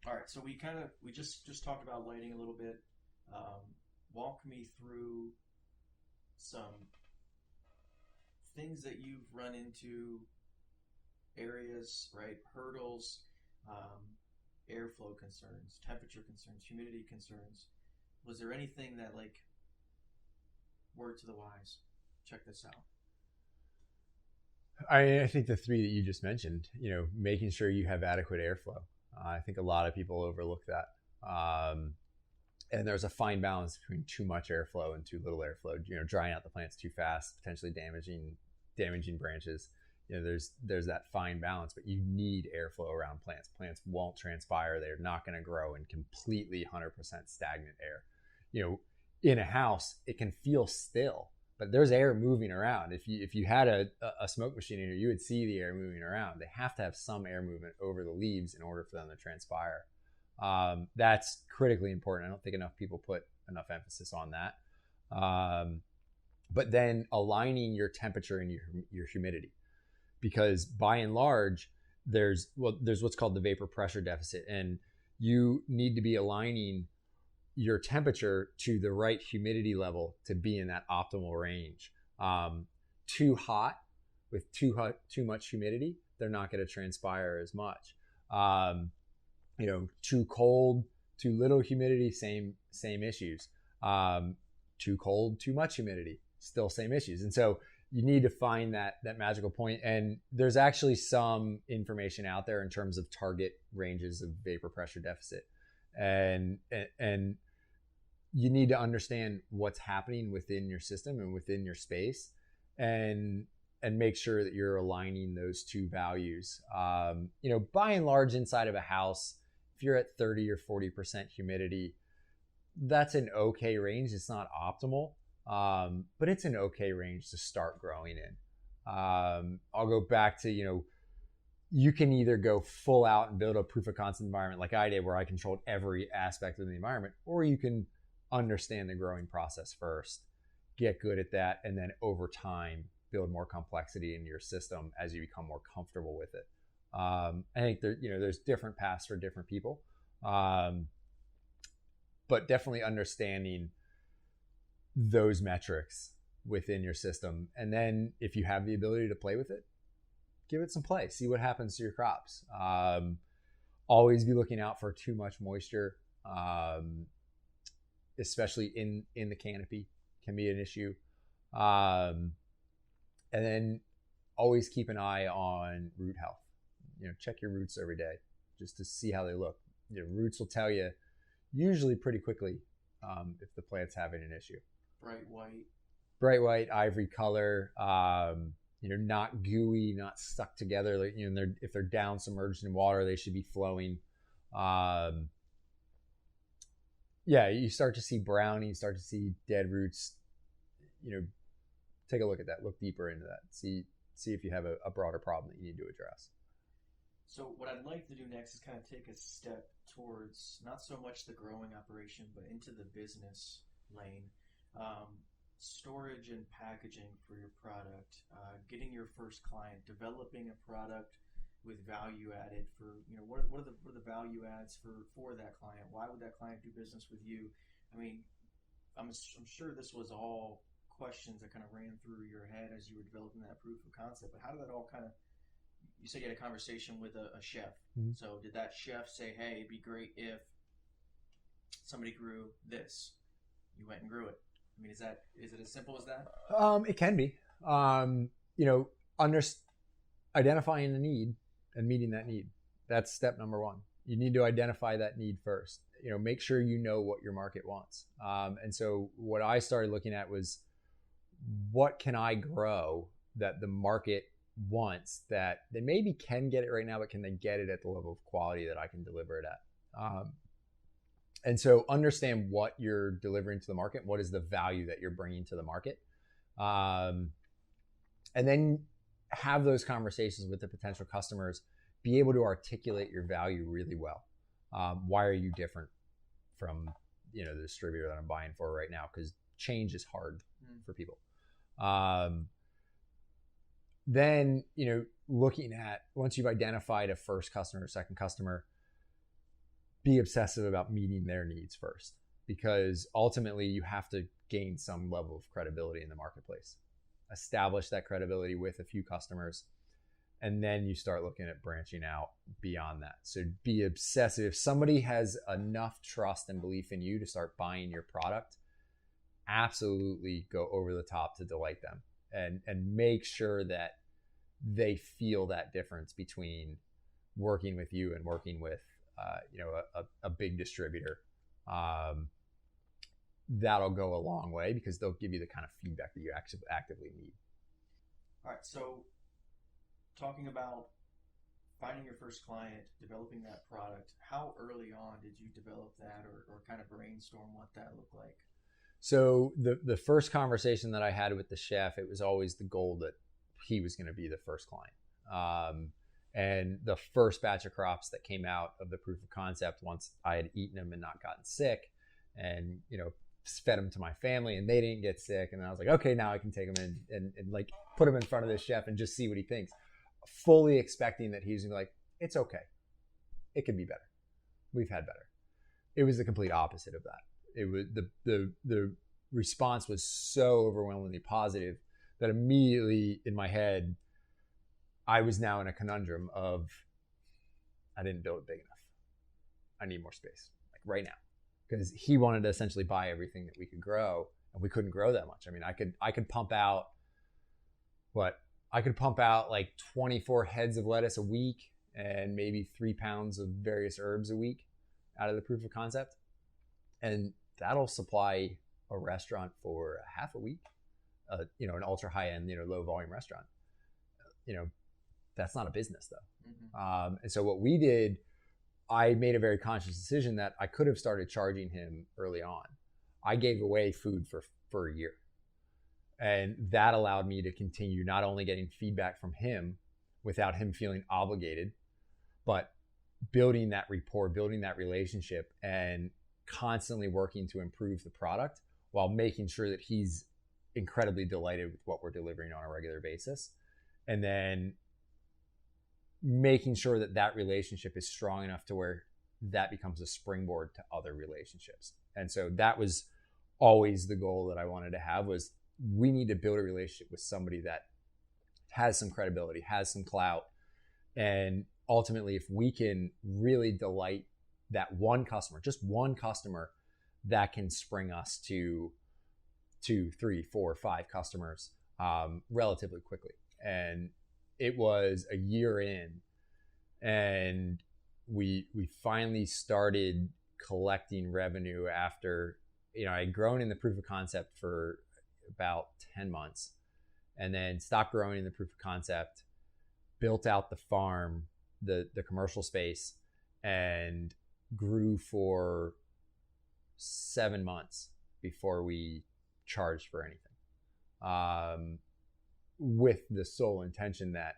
All right. So we just talked about lighting a little bit. Walk me through some things that you've run into, areas, right? Hurdles, airflow concerns, temperature concerns, humidity concerns. Was there anything that, like, word to the wise, check this out? I think the three that you just mentioned, making sure you have adequate airflow. I think a lot of people overlook that. And there's a fine balance between too much airflow and too little airflow, drying out the plants too fast, potentially damaging branches. There's that fine balance, but you need airflow around plants. Plants won't transpire. They're not going to grow in completely 100% stagnant air. In a house, it can feel still, but there's air moving around. If you had a smoke machine in here, you would see the air moving around. They have to have some air movement over the leaves in order for them to transpire. That's critically important. I don't think enough people put enough emphasis on that. But then aligning your temperature and your humidity, because by and large, there's what's called the vapor pressure deficit, and you need to be aligning your temperature to the right humidity level to be in that optimal range. Too hot with too much humidity, they're not going to transpire as much. Too cold, too little humidity, same issues. Too cold, too much humidity, still same issues. And so you need to find that magical point. And there's actually some information out there in terms of target ranges of vapor pressure deficit. And you need to understand what's happening within your system and within your space, and make sure that you're aligning those two values. By and large, inside of a house, if you're at 30 or 40% humidity, that's an okay range. It's not optimal, but it's an okay range to start growing in. I'll go back to, you can either go full out and build a proof of concept environment like I did, where I controlled every aspect of the environment, or you can understand the growing process first, get good at that, and then over time build more complexity in your system as you become more comfortable with it. I think there's different paths for different people, but definitely understanding those metrics within your system, and then if you have the ability to play with it, give it some play, see what happens to your crops. Always be looking out for too much moisture, especially in the canopy, can be an issue. And then always keep an eye on root health. Check your roots every day just to see how they look. Roots will tell you usually pretty quickly if the plant's having an issue. Bright white, ivory color, not gooey, not stuck together. Like, if they're down submerged in water, they should be flowing. You start to see browning, you start to see dead roots. Take a look at that, look deeper into that, see if you have a broader problem that you need to address. So what I'd like to do next is kind of take a step towards not so much the growing operation, but into the business lane. Storage and packaging for your product, getting your first client, developing a product with value added for, what are the value adds for that client? Why would that client do business with you? I mean, I'm sure this was all questions that kind of ran through your head as you were developing that proof of concept, but how did that all kind of, you said you had a conversation with a chef. Mm-hmm. So did that chef say, hey, it'd be great if somebody grew this? You went and grew it. I mean, is it as simple as that? It can be. Identifying the need and meeting that need. That's step number one. You need to identify that need first. Make sure you know what your market wants. And so what I started looking at was, what can I grow that the market wants, that they maybe can get it right now, but can they get it at the level of quality that I can deliver it at? And so understand what you're delivering to the market. What is the value that you're bringing to the market? And then have those conversations with the potential customers. Be able to articulate your value really well. Why are you different from the distributor that I'm buying for right now? Because change is hard for people. Then looking at, once you've identified a first customer, second customer, be obsessive about meeting their needs first, because ultimately you have to gain some level of credibility in the marketplace. Establish that credibility with a few customers, and then you start looking at branching out beyond that. So be obsessive. If somebody has enough trust and belief in you to start buying your product, absolutely go over the top to delight them, and make sure that they feel that difference between working with you and working with a big distributor. That'll go a long way, because they'll give you the kind of feedback that you actively need. All right, so talking about finding your first client, developing that product, how early on did you develop that, or kind of brainstorm what that looked like? So the first conversation that I had with the chef, it was always the goal that he was going to be the first client. And the first batch of crops that came out of the proof of concept, once I had eaten them and not gotten sick, and fed them to my family and they didn't get sick, and then I was like, okay, now I can take them in and like put them in front of this chef and just see what he thinks, fully expecting that he's gonna be like, it's okay, it could be better, we've had better. It was the complete opposite of that. It was the response was so overwhelmingly positive that immediately in my head I was now in a conundrum of, I didn't build it big enough, I need more space, like right now. Because he wanted to essentially buy everything that we could grow, and we couldn't grow that much. I mean, I could pump out like 24 heads of lettuce a week and maybe 3 pounds of various herbs a week out of the proof of concept, and that'll supply a restaurant for a half a week. An ultra high end, low volume restaurant. That's not a business though. Mm-hmm. And so what we did, I made a very conscious decision that I could have started charging him early on. I gave away food for a year. And that allowed me to continue not only getting feedback from him without him feeling obligated, but building that rapport, building that relationship, and constantly working to improve the product while making sure that he's incredibly delighted with what we're delivering on a regular basis. And then making sure that that relationship is strong enough to where that becomes a springboard to other relationships. And so that was always the goal that I wanted to have, was we need to build a relationship with somebody that has some credibility, has some clout. And ultimately, if we can really delight that one customer, just one customer, that can spring us to 2, 3, 4, 5 customers relatively quickly. And it was a year in, and we finally started collecting revenue after, I had grown in the proof of concept for about 10 months, and then stopped growing in the proof of concept, built out the farm, the commercial space, and grew for 7 months before we charged for anything. With the sole intention that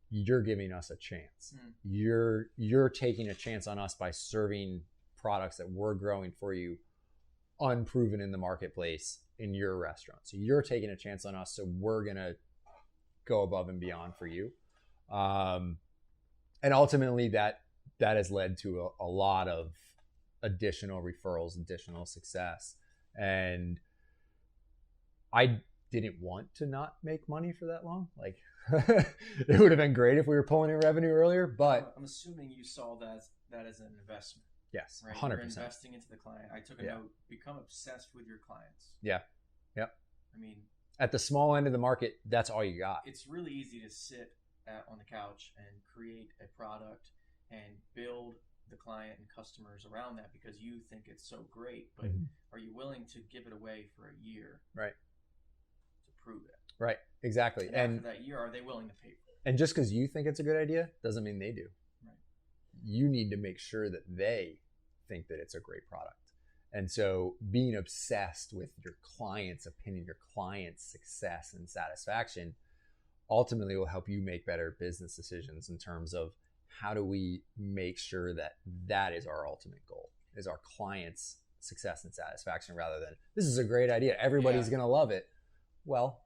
you're giving us a chance. You're taking a chance on us by serving products that we're growing for you, unproven in the marketplace in your restaurant. So you're taking a chance on us, so we're gonna go above and beyond for you. And ultimately that has led to a lot of additional referrals, additional success. And I didn't want to not make money for that long. Like, it would have been great if we were pulling in revenue earlier, but I'm assuming you saw that as an investment. Yes, right? 100%. You're investing into the client. I took a note, become obsessed with your clients. Yeah. Yep. I mean, at the small end of the market, that's all you got. It's really easy to sit on the couch and create a product and build the client and customers around that because you think it's so great, but are you willing to give it away for a year, right, to prove it? Right, exactly. And after that year, are they willing to pay for it? And just because you think it's a good idea doesn't mean they do. Right. You need to make sure that they think that it's a great product. And so being obsessed with your client's opinion, your client's success and satisfaction ultimately will help you make better business decisions in terms of how do we make sure that that is our ultimate goal, is our client's success and satisfaction, rather than this is a great idea, everybody's going to love it. Well,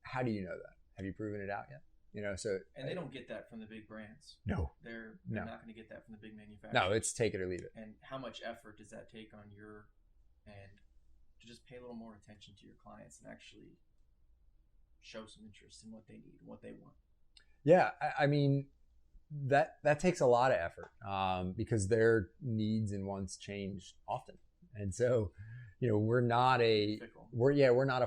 how do you know that? Have you proven it out yet? And they don't get that from the big brands. No, they're no. not going to get that from the big manufacturers. No, it's take it or leave it. And how much effort does that take on your end to just pay a little more attention to your clients and actually show some interest in what they need and what they want? Yeah, I mean, that takes a lot of effort because their needs and wants change often. And so, we're not a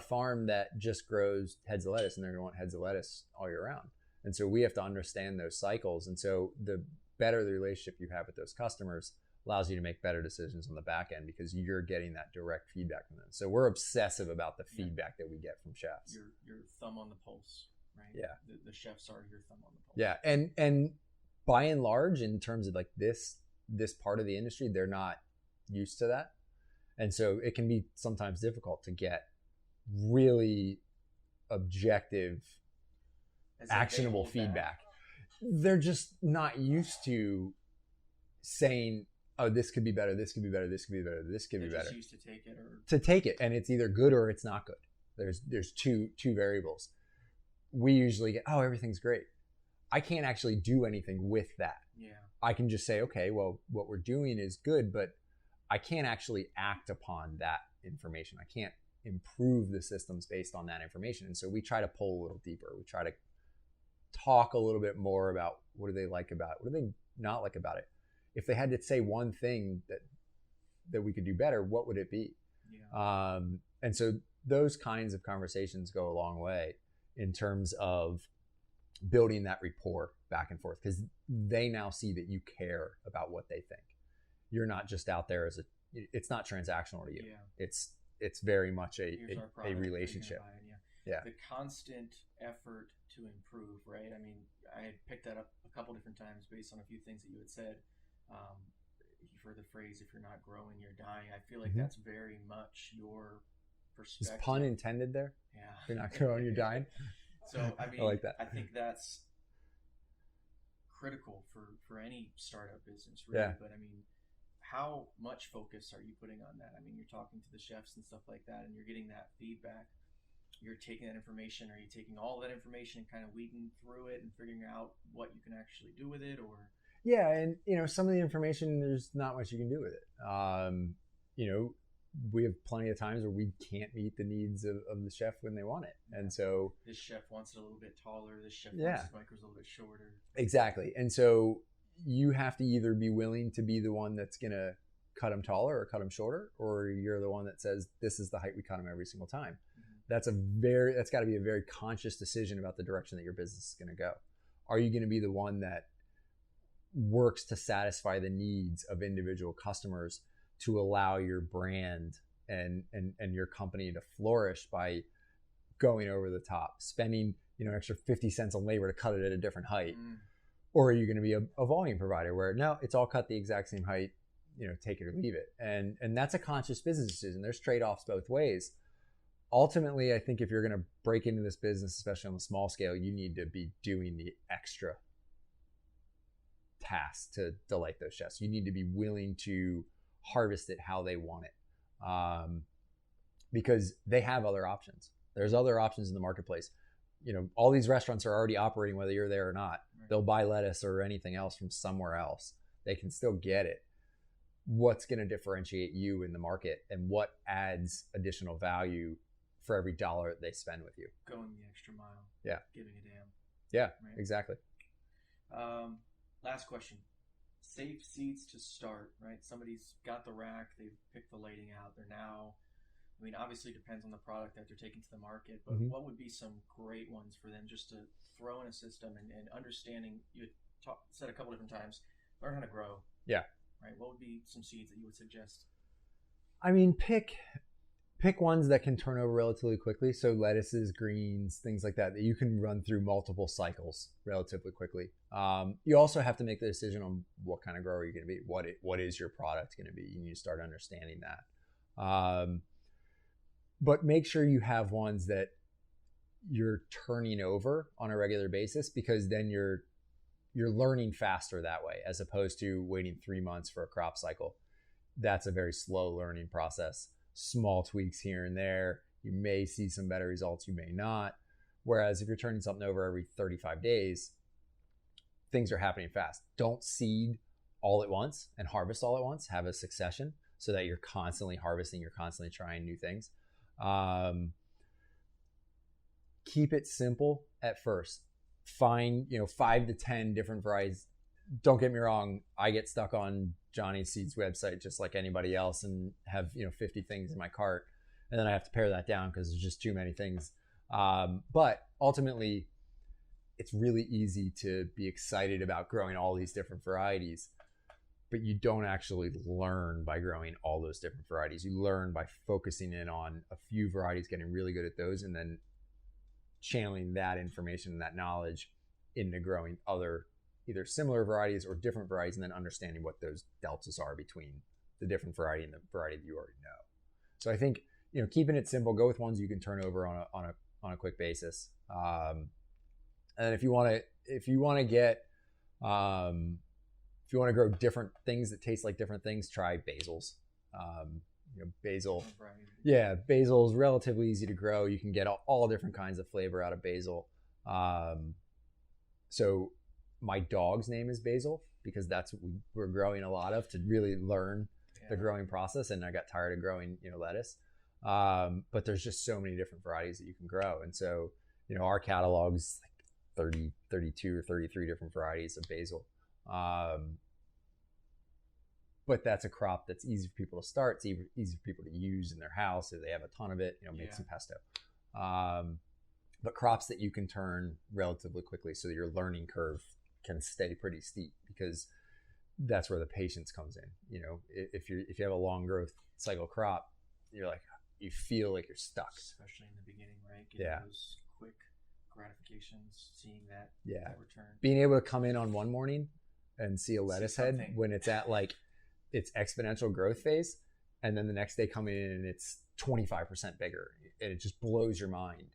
farm that just grows heads of lettuce and they're going to want heads of lettuce all year round. And so we have to understand those cycles. And so the better the relationship you have with those customers allows you to make better decisions on the back end because you're getting that direct feedback from them. So we're obsessive about the feedback that we get from chefs. Your thumb on the pulse, right? Yeah. The chefs are your thumb on the pulse. Yeah. And by and large, in terms of like this part of the industry, they're not used to that. And so it can be sometimes difficult to get really objective, actionable feedback. They're just not used to saying, oh, this could be better, this could be better, this could be better, this could be better. They're just used to take it, and it's either good or it's not good. There's two variables. We usually get, oh, everything's great. I can't actually do anything with that. Yeah. I can just say, okay, well, what we're doing is good, but I can't actually act upon that information. I can't improve the systems based on that information. And so we try to pull a little deeper. We try to talk a little bit more about what do they like about it? What do they not like about it? If they had to say one thing that we could do better, what would it be? Yeah. And so those kinds of conversations go a long way in terms of building that rapport back and forth, because they now see that you care about what they think. You're not just out there it's not transactional to you. Yeah. It's very much a relationship. Yeah. The constant effort to improve, right? I mean, I had picked that up a couple different times based on a few things that you had said. You've heard the phrase, if you're not growing, you're dying. I feel like that's very much your perspective. Is pun intended there? Yeah. If you're not growing, you're dying. So, I mean, I like that. I think that's critical for any startup business, really. Yeah. But I mean, how much focus are you putting on that? I mean, you're talking to the chefs and stuff like that, and you're getting that feedback. You're taking that information. Are you taking all that information and kind of weeding through it and figuring out what you can actually do with it? Or yeah, and some of the information, there's not much you can do with it. We have plenty of times where we can't meet the needs of the chef when they want it, and so this chef wants it a little bit taller. This chef wants his micros a little bit shorter. Exactly, and so you have to either be willing to be the one that's going to cut them taller or cut them shorter, or you're the one that says, this is the height we cut them every single time. Mm-hmm. That's got to be a very conscious decision about the direction that your business is going to go. Are you going to be the one that works to satisfy the needs of individual customers to allow your brand and your company to flourish by going over the top, spending, extra 50 cents on labor to cut it at a different height? Mm. Or are you going to be a volume provider where, no, it's all cut the exact same height, take it or leave it. And that's a conscious business decision. There's trade-offs both ways. Ultimately, I think if you're going to break into this business, especially on the small scale, you need to be doing the extra tasks to delight those chefs. You need to be willing to harvest it how they want it, because they have other options. There's other options in the marketplace. All these restaurants are already operating whether you're there or not. Right. They'll buy lettuce or anything else from somewhere else. They can still get it. What's going to differentiate you in the market, and what adds additional value for every dollar that they spend with you? Going the extra mile. Yeah. Giving a damn. Yeah, right? Exactly. Last question. Safe seats to start, right? Somebody's got the rack. They've picked the lighting out. They're now I mean, obviously it depends on the product that they're taking to the market, but what would be some great ones for them just to throw in a system and understanding, you said a couple different times, learn how to grow. Yeah. Right. What would be some seeds that you would suggest? I mean, pick ones that can turn over relatively quickly. So lettuces, greens, things like that you can run through multiple cycles relatively quickly. You also have to make the decision on what kind of grower you're going to be. What is your product going to be? You need to start understanding that. But make sure you have ones that you're turning over on a regular basis, because then you're learning faster that way, as opposed to waiting 3 months for a crop cycle. That's a very slow learning process. Small tweaks here and there. You may see some better results, you may not. Whereas if you're turning something over every 35 days, things are happening fast. Don't seed all at once and harvest all at once. Have a succession so that you're constantly harvesting, you're constantly trying new things. Keep it simple at first. Find 5 to 10 different varieties. Don't get me wrong, I get stuck on Johnny Seed's website just like anybody else and have 50 things in my cart, and then I have to pare that down because there's just too many things. But ultimately, it's really easy to be excited about growing all these different varieties, but you don't actually learn by growing all those different varieties. You learn by focusing in on a few varieties, getting really good at those, and then channeling that information and that knowledge into growing other either similar varieties or different varieties, and then understanding what those deltas are between the different variety and the variety that you already know. So I think, keeping it simple, go with ones you can turn over on a quick basis. And if you want to grow different things that taste like different things, try basils. Basil. Yeah, basil is relatively easy to grow. You can get all different kinds of flavor out of basil. So my dog's name is Basil because that's what we're growing a lot of to really learn the growing process. And I got tired of growing, lettuce. But there's just so many different varieties that you can grow. And so, our catalog's like 30, 32 or 33 different varieties of basil. But that's a crop that's easy for people to start. It's easy for people to use in their house if they have a ton of it, make some pesto. But crops that you can turn relatively quickly so that your learning curve can stay pretty steep, because that's where the patience comes in. If you have a long growth cycle crop, you feel like you're stuck. Especially in the beginning, right? Getting those quick gratifications, seeing that return. Being able to come in on one morning and see a lettuce head when it's at like its exponential growth phase, and then the next day coming in and it's 25% bigger, and it just blows your mind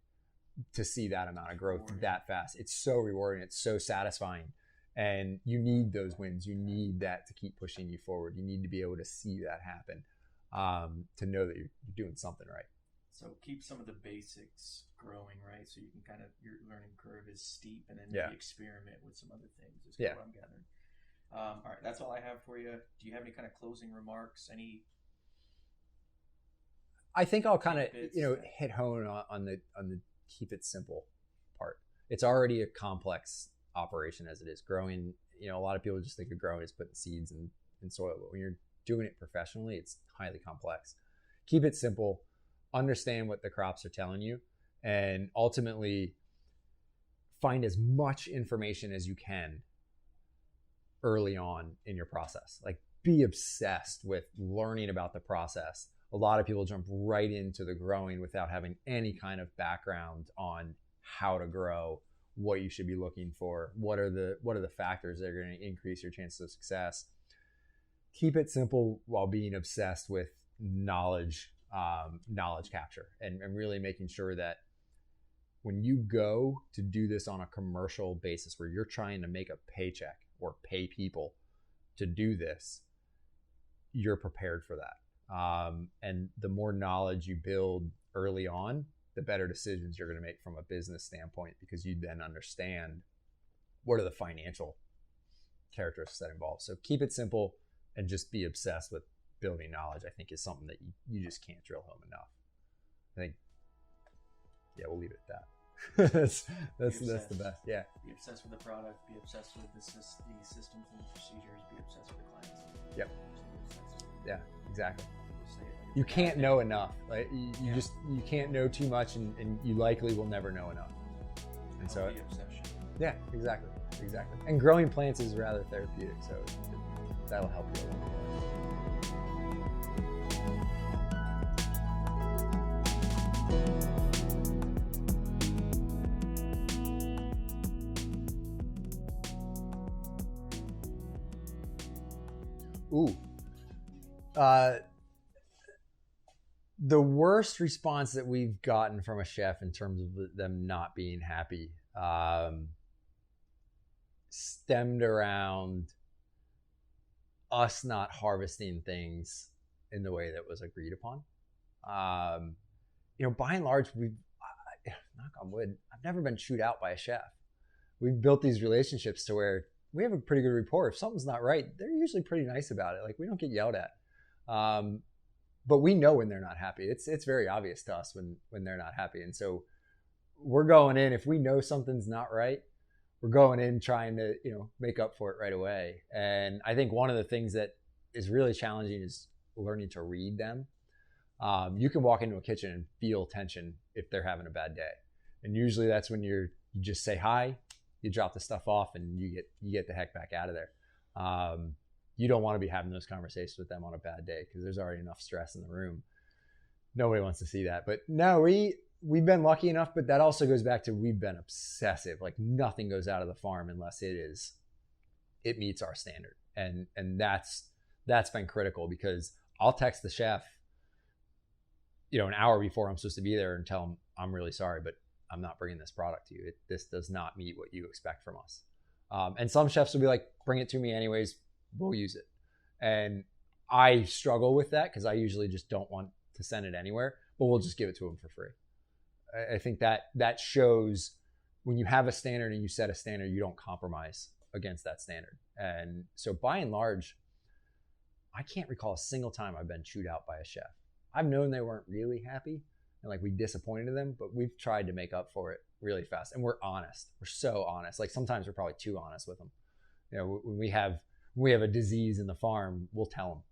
to see that amount of growth that fast. It's so rewarding. It's so satisfying. And you need those wins. You need that to keep pushing you forward. You need to be able to see that happen, to know that you're doing something right. So keep some of the basics growing, right? So you can your learning curve is steep, and then maybe experiment with some other things is what I'm gathering. All right, that's all I have for you. Do you have any kind of closing remarks? I think I'll kind of hit home on the keep it simple part. It's already a complex operation as it is. Growing, a lot of people just think of growing as putting seeds in soil, but when you're doing it professionally, it's highly complex. Keep it simple, understand what the crops are telling you, and ultimately find as much information as you can early on in your process. Like, be obsessed with learning about the process. A lot of people jump right into the growing without having any kind of background on how to grow, what you should be looking for, what are the factors that are going to increase your chances of success. Keep it simple while being obsessed with knowledge capture, and really making sure that when you go to do this on a commercial basis where you're trying to make a paycheck or pay people to do this, you're prepared for that. And the more knowledge you build early on, the better decisions you're going to make from a business standpoint, because you then understand what are the financial characteristics that involve. So keep it simple and just be obsessed with building knowledge, I think, is something that you just can't drill home enough. I think, we'll leave it at that. that's the best. Yeah. Be obsessed with the product. Be obsessed with the systems and the procedures. Be obsessed with the clients. Yep. Yeah, exactly. say it. Like, you can't know enough. Like you can't know too much, and you likely will never know enough. And so, obsession. Yeah, exactly. And growing plants is rather therapeutic, so that'll help you along the way. Ooh. The worst response that we've gotten from a chef in terms of them not being happy stemmed around us not harvesting things in the way that was agreed upon. By and large, knock on wood, I've never been chewed out by a chef. We've built these relationships to where we have a pretty good rapport. If something's not right, they're usually pretty nice about it. Like, we don't get yelled at. But we know when they're not happy. It's very obvious to us when they're not happy. And so we're going in, if we know something's not right, we're going in trying to, make up for it right away. And I think one of the things that is really challenging is learning to read them. You can walk into a kitchen and feel tension if they're having a bad day. And usually that's when you just say hi, you drop the stuff off, and you get the heck back out of there. You don't want to be having those conversations with them on a bad day because there's already enough stress in the room. Nobody wants to see that. But no, we've been lucky enough, but that also goes back to, we've been obsessive. Like, nothing goes out of the farm unless it meets our standard. And that's been critical, because I'll text the chef, an hour before I'm supposed to be there, and tell him, I'm really sorry, but I'm not bringing this product to you. This does not meet what you expect from us. And some chefs will be like, bring it to me anyways, we'll use it. And I struggle with that, because I usually just don't want to send it anywhere, but we'll just give it to them for free. I think that shows, when you have a standard and you set a standard, you don't compromise against that standard. And so by and large, I can't recall a single time I've been chewed out by a chef. I've known they weren't really happy and like we disappointed them, but we've tried to make up for it really fast. And we're honest. We're so honest. Like, sometimes we're probably too honest with them. When we have a disease in the farm, we'll tell them,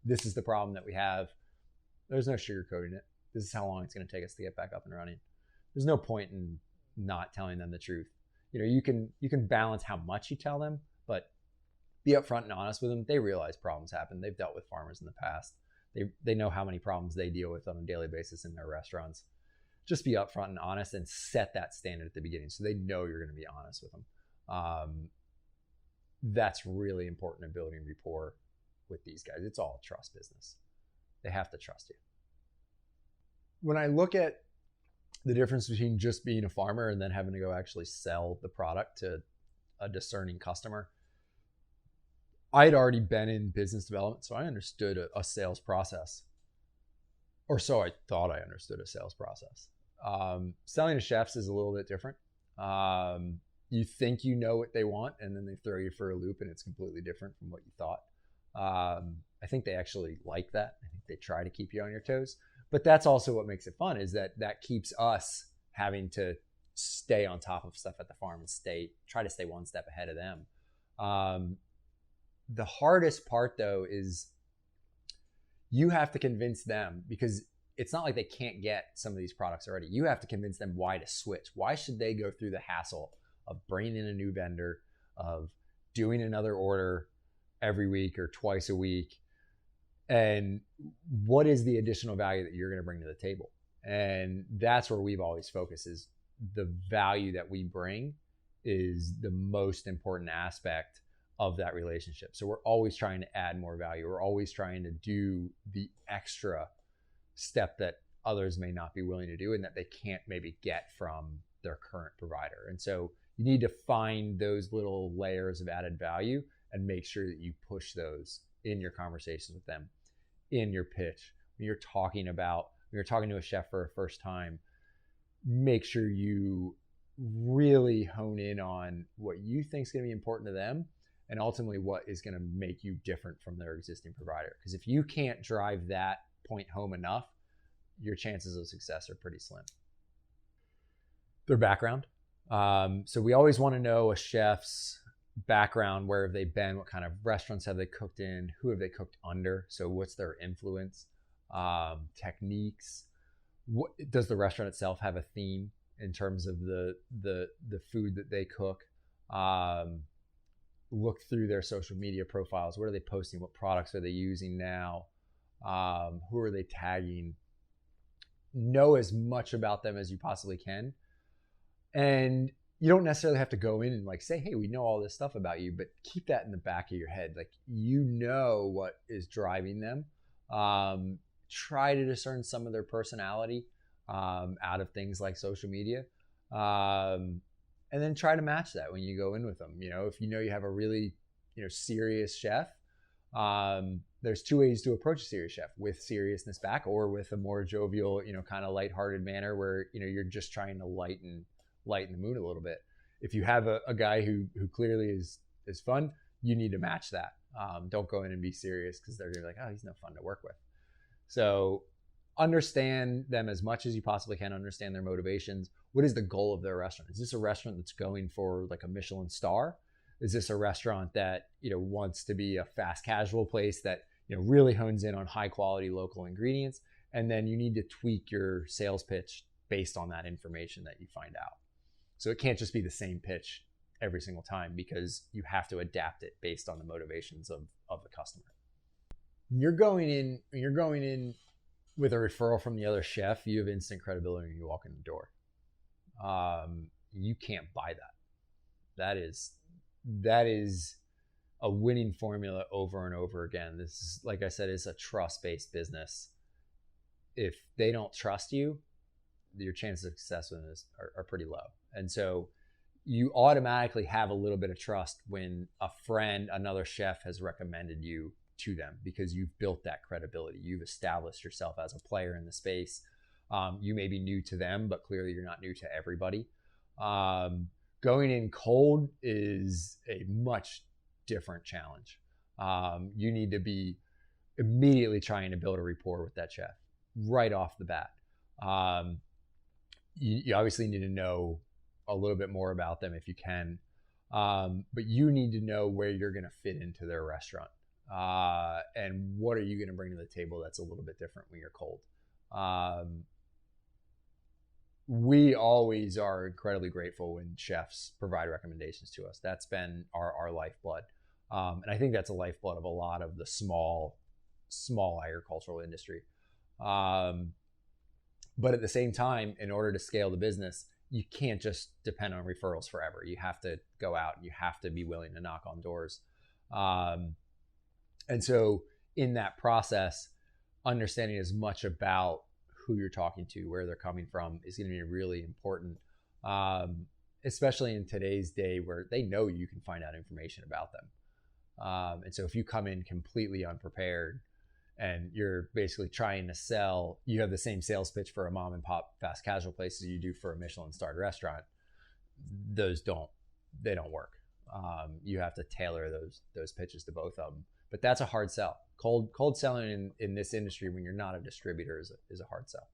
this is the problem that we have. There's no sugarcoating it. This is how long it's going to take us to get back up and running. There's no point in not telling them the truth. You can balance how much you tell them, but be upfront and honest with them. They realize problems happen. They've dealt with farmers in the past. They know how many problems they deal with on a daily basis in their restaurants. Just be upfront and honest, and set that standard at the beginning so they know you're going to be honest with them. That's really important in building rapport with these guys. It's all a trust business. They have to trust you. When I look at the difference between just being a farmer and then having to go actually sell the product to a discerning customer, I had already been in business development, so I understood a sales process. Or so I thought I understood a sales process. Selling to chefs is a little bit different. You think you know what they want, and then they throw you for a loop, and it's completely different from what you thought. I think they actually like that. I think they try to keep you on your toes. But that's also what makes it fun, is that keeps us having to stay on top of stuff at the farm and try to stay one step ahead of them. The hardest part, though, is you have to convince them, because it's not like they can't get some of these products already. You have to convince them why to switch. Why should they go through the hassle of bringing in a new vendor, of doing another order every week or twice a week? And what is the additional value that you're going to bring to the table? And that's where we've always focused, is the value that we bring is the most important aspect of that relationship. So we're always trying to add more value. We're always trying to do the extra step that others may not be willing to do and that they can't maybe get from their current provider. And so you need to find those little layers of added value and make sure that you push those in your conversations with them, in your pitch. When you're talking to a chef for a first time, make sure you really hone in on what you think is going to be important to them, and ultimately what is going to make you different from their existing provider. Because if you can't drive that point home enough, your chances of success are pretty slim. Their background. So we always want to know a chef's background. Where have they been? What kind of restaurants have they cooked in? Who have they cooked under? So what's their influence? techniques. What does the restaurant itself have a theme in terms of the food that they cook? Look through their social media profiles. What are they posting? What products are they using now? Who are they tagging? Know as much about them as you possibly can. And you don't necessarily have to go in and like say, hey, we know all this stuff about you, but keep that in the back of your head. Like, you know what is driving them. Try to discern some of their personality out of things like social media. And then try to match that when you go in with them. If you know you have a really, serious chef, there's two ways to approach a serious chef: with seriousness back, or with a more jovial, kind of lighthearted manner where, you're just trying to lighten the mood a little bit. If you have a guy who clearly is fun, you need to match that. Don't go in and be serious, because they're gonna be like, oh, he's no fun to work with. So understand them as much as you possibly can. Understand their motivations. What is the goal of their restaurant? Is this a restaurant that's going for like a Michelin star? Is this a restaurant that wants to be a fast casual place that really hones in on high quality local ingredients? And then you need to tweak your sales pitch based on that information that you find out. So it can't just be the same pitch every single time, because you have to adapt it based on the motivations of the customer. You're going in with a referral from the other chef. You have instant credibility when you walk in the door. You can't buy that. That is a winning formula over and over again. This is, like I said, it's a trust-based business. If they don't trust you, your chances of success with this are pretty low. And so you automatically have a little bit of trust when a friend, another chef, has recommended you to them, because you've built that credibility. You've established yourself as a player in the space. You may be new to them, but clearly you're not new to everybody. Going in cold is a much different challenge. You need to be immediately trying to build a rapport with that chef right off the bat. You obviously need to know a little bit more about them if you can, but you need to know where you're going to fit into their restaurant, and what are you going to bring to the table that's a little bit different when you're cold. We always are incredibly grateful when chefs provide recommendations to us. That's been our lifeblood, and I think that's a lifeblood of a lot of the small agricultural industry. But at the same time, in order to scale the business, you can't just depend on referrals forever. You have to go out and you have to be willing to knock on doors. And so in that process, understanding as much about who you're talking to, where they're coming from, is going to be really important, especially in today's day where they know you can find out information about them. And so if you come in completely unprepared and you're basically trying to sell, you have the same sales pitch for a mom and pop fast casual place as you do for a Michelin starred restaurant, they don't work. You have to tailor those pitches to both of them. But that's a hard sell. Cold selling in this industry when you're not a distributor is a hard sell.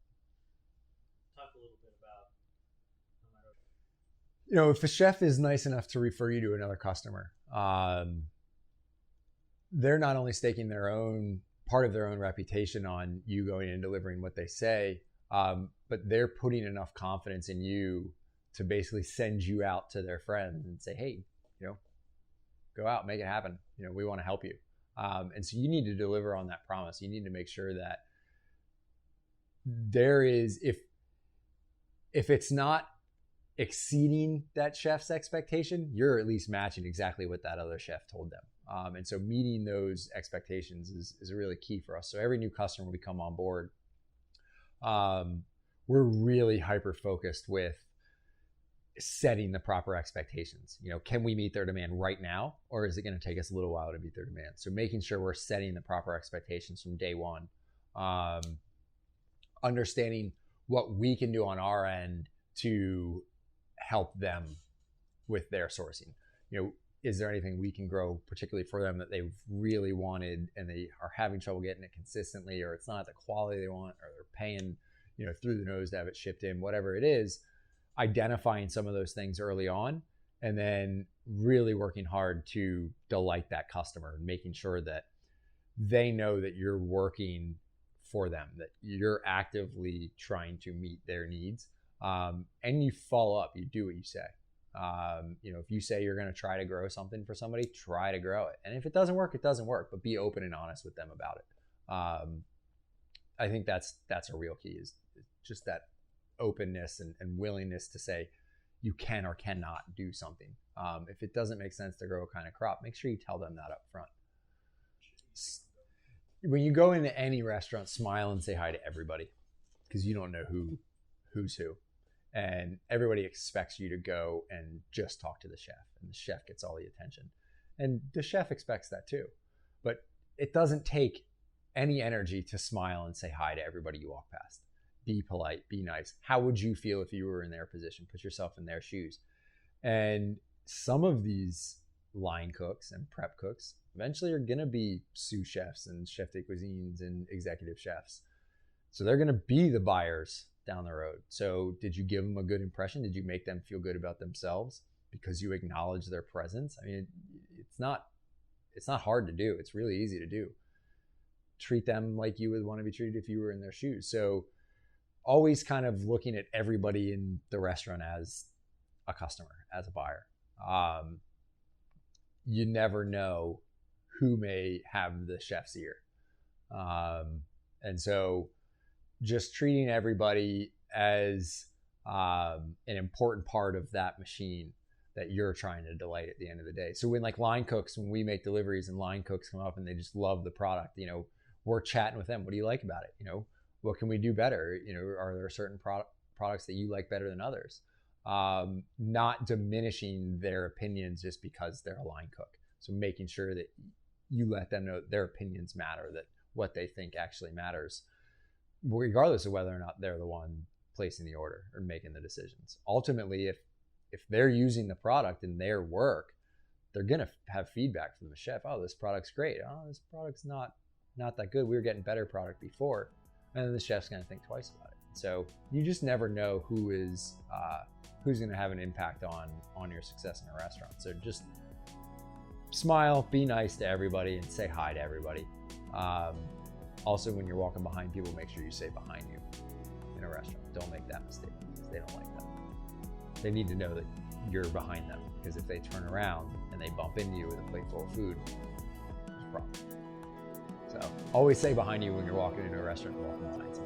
Talk a little bit about, if a chef is nice enough to refer you to another customer, they're not only staking part of their own reputation on you going and delivering what they say, but they're putting enough confidence in you to basically send you out to their friends and say, hey, go out, make it happen. We want to help you. And so you need to deliver on that promise. You need to make sure that there is, if it's not exceeding that chef's expectation, you're at least matching exactly what that other chef told them. And so meeting those expectations is really key for us. So every new customer we come on board, we're really hyper-focused with setting the proper expectations. Can we meet their demand right now, or is it going to take us a little while to meet their demand? So making sure we're setting the proper expectations from day one, understanding what we can do on our end to help them with their sourcing. Is there anything we can grow particularly for them that they've really wanted and they are having trouble getting it consistently, or it's not the quality they want, or they're paying through the nose to have it shipped in, whatever it is. Identifying some of those things early on, and then really working hard to delight that customer and making sure that they know that you're working for them, that you're actively trying to meet their needs. And you follow up, you do what you say. If you say you're going to try to grow something for somebody, try to grow it. And if it doesn't work, it doesn't work, but be open and honest with them about it. I think that's a real key, is just that openness and willingness to say you can or cannot do something. If it doesn't make sense to grow a kind of crop, make sure you tell them that up front. When you go into any restaurant, smile and say hi to everybody, because you don't know who's who. And everybody expects you to go and just talk to the chef, and the chef gets all the attention. And the chef expects that too. But it doesn't take any energy to smile and say hi to everybody you walk past. Be polite, be nice. How would you feel if you were in their position? Put yourself in their shoes. And some of these line cooks and prep cooks eventually are going to be sous chefs and chef de cuisines and executive chefs. So they're going to be the buyers down the road. So did you give them a good impression? Did you make them feel good about themselves because you acknowledge their presence? I mean, it's not hard to do. It's really easy to do. Treat them like you would want to be treated if you were in their shoes. So always kind of looking at everybody in the restaurant as a customer, as a buyer. You never know who may have the chef's ear. And so just treating everybody as an important part of that machine that you're trying to delight at the end of the day. So when when we make deliveries and line cooks come up and they just love the product, we're chatting with them. What do you like about it? What can we do better? Are there certain products that you like better than others? Not diminishing their opinions just because they're a line cook. So making sure that you let them know that their opinions matter, that what they think actually matters, regardless of whether or not they're the one placing the order or making the decisions. Ultimately, if they're using the product in their work, they're going to have feedback from the chef. Oh, this product's great. Oh, this product's not that good. We were getting better product before. And then the chef's going to think twice about it. So you just never know who's going to have an impact on your success in a restaurant. So just smile, be nice to everybody, and say hi to everybody. Also, when you're walking behind people, make sure you say behind you in a restaurant. Don't make that mistake, because they don't like that. They need to know that you're behind them, because if they turn around and they bump into you with a plate full of food, there's a problem. So always say behind you when you're walking into a restaurant and walking behind someone.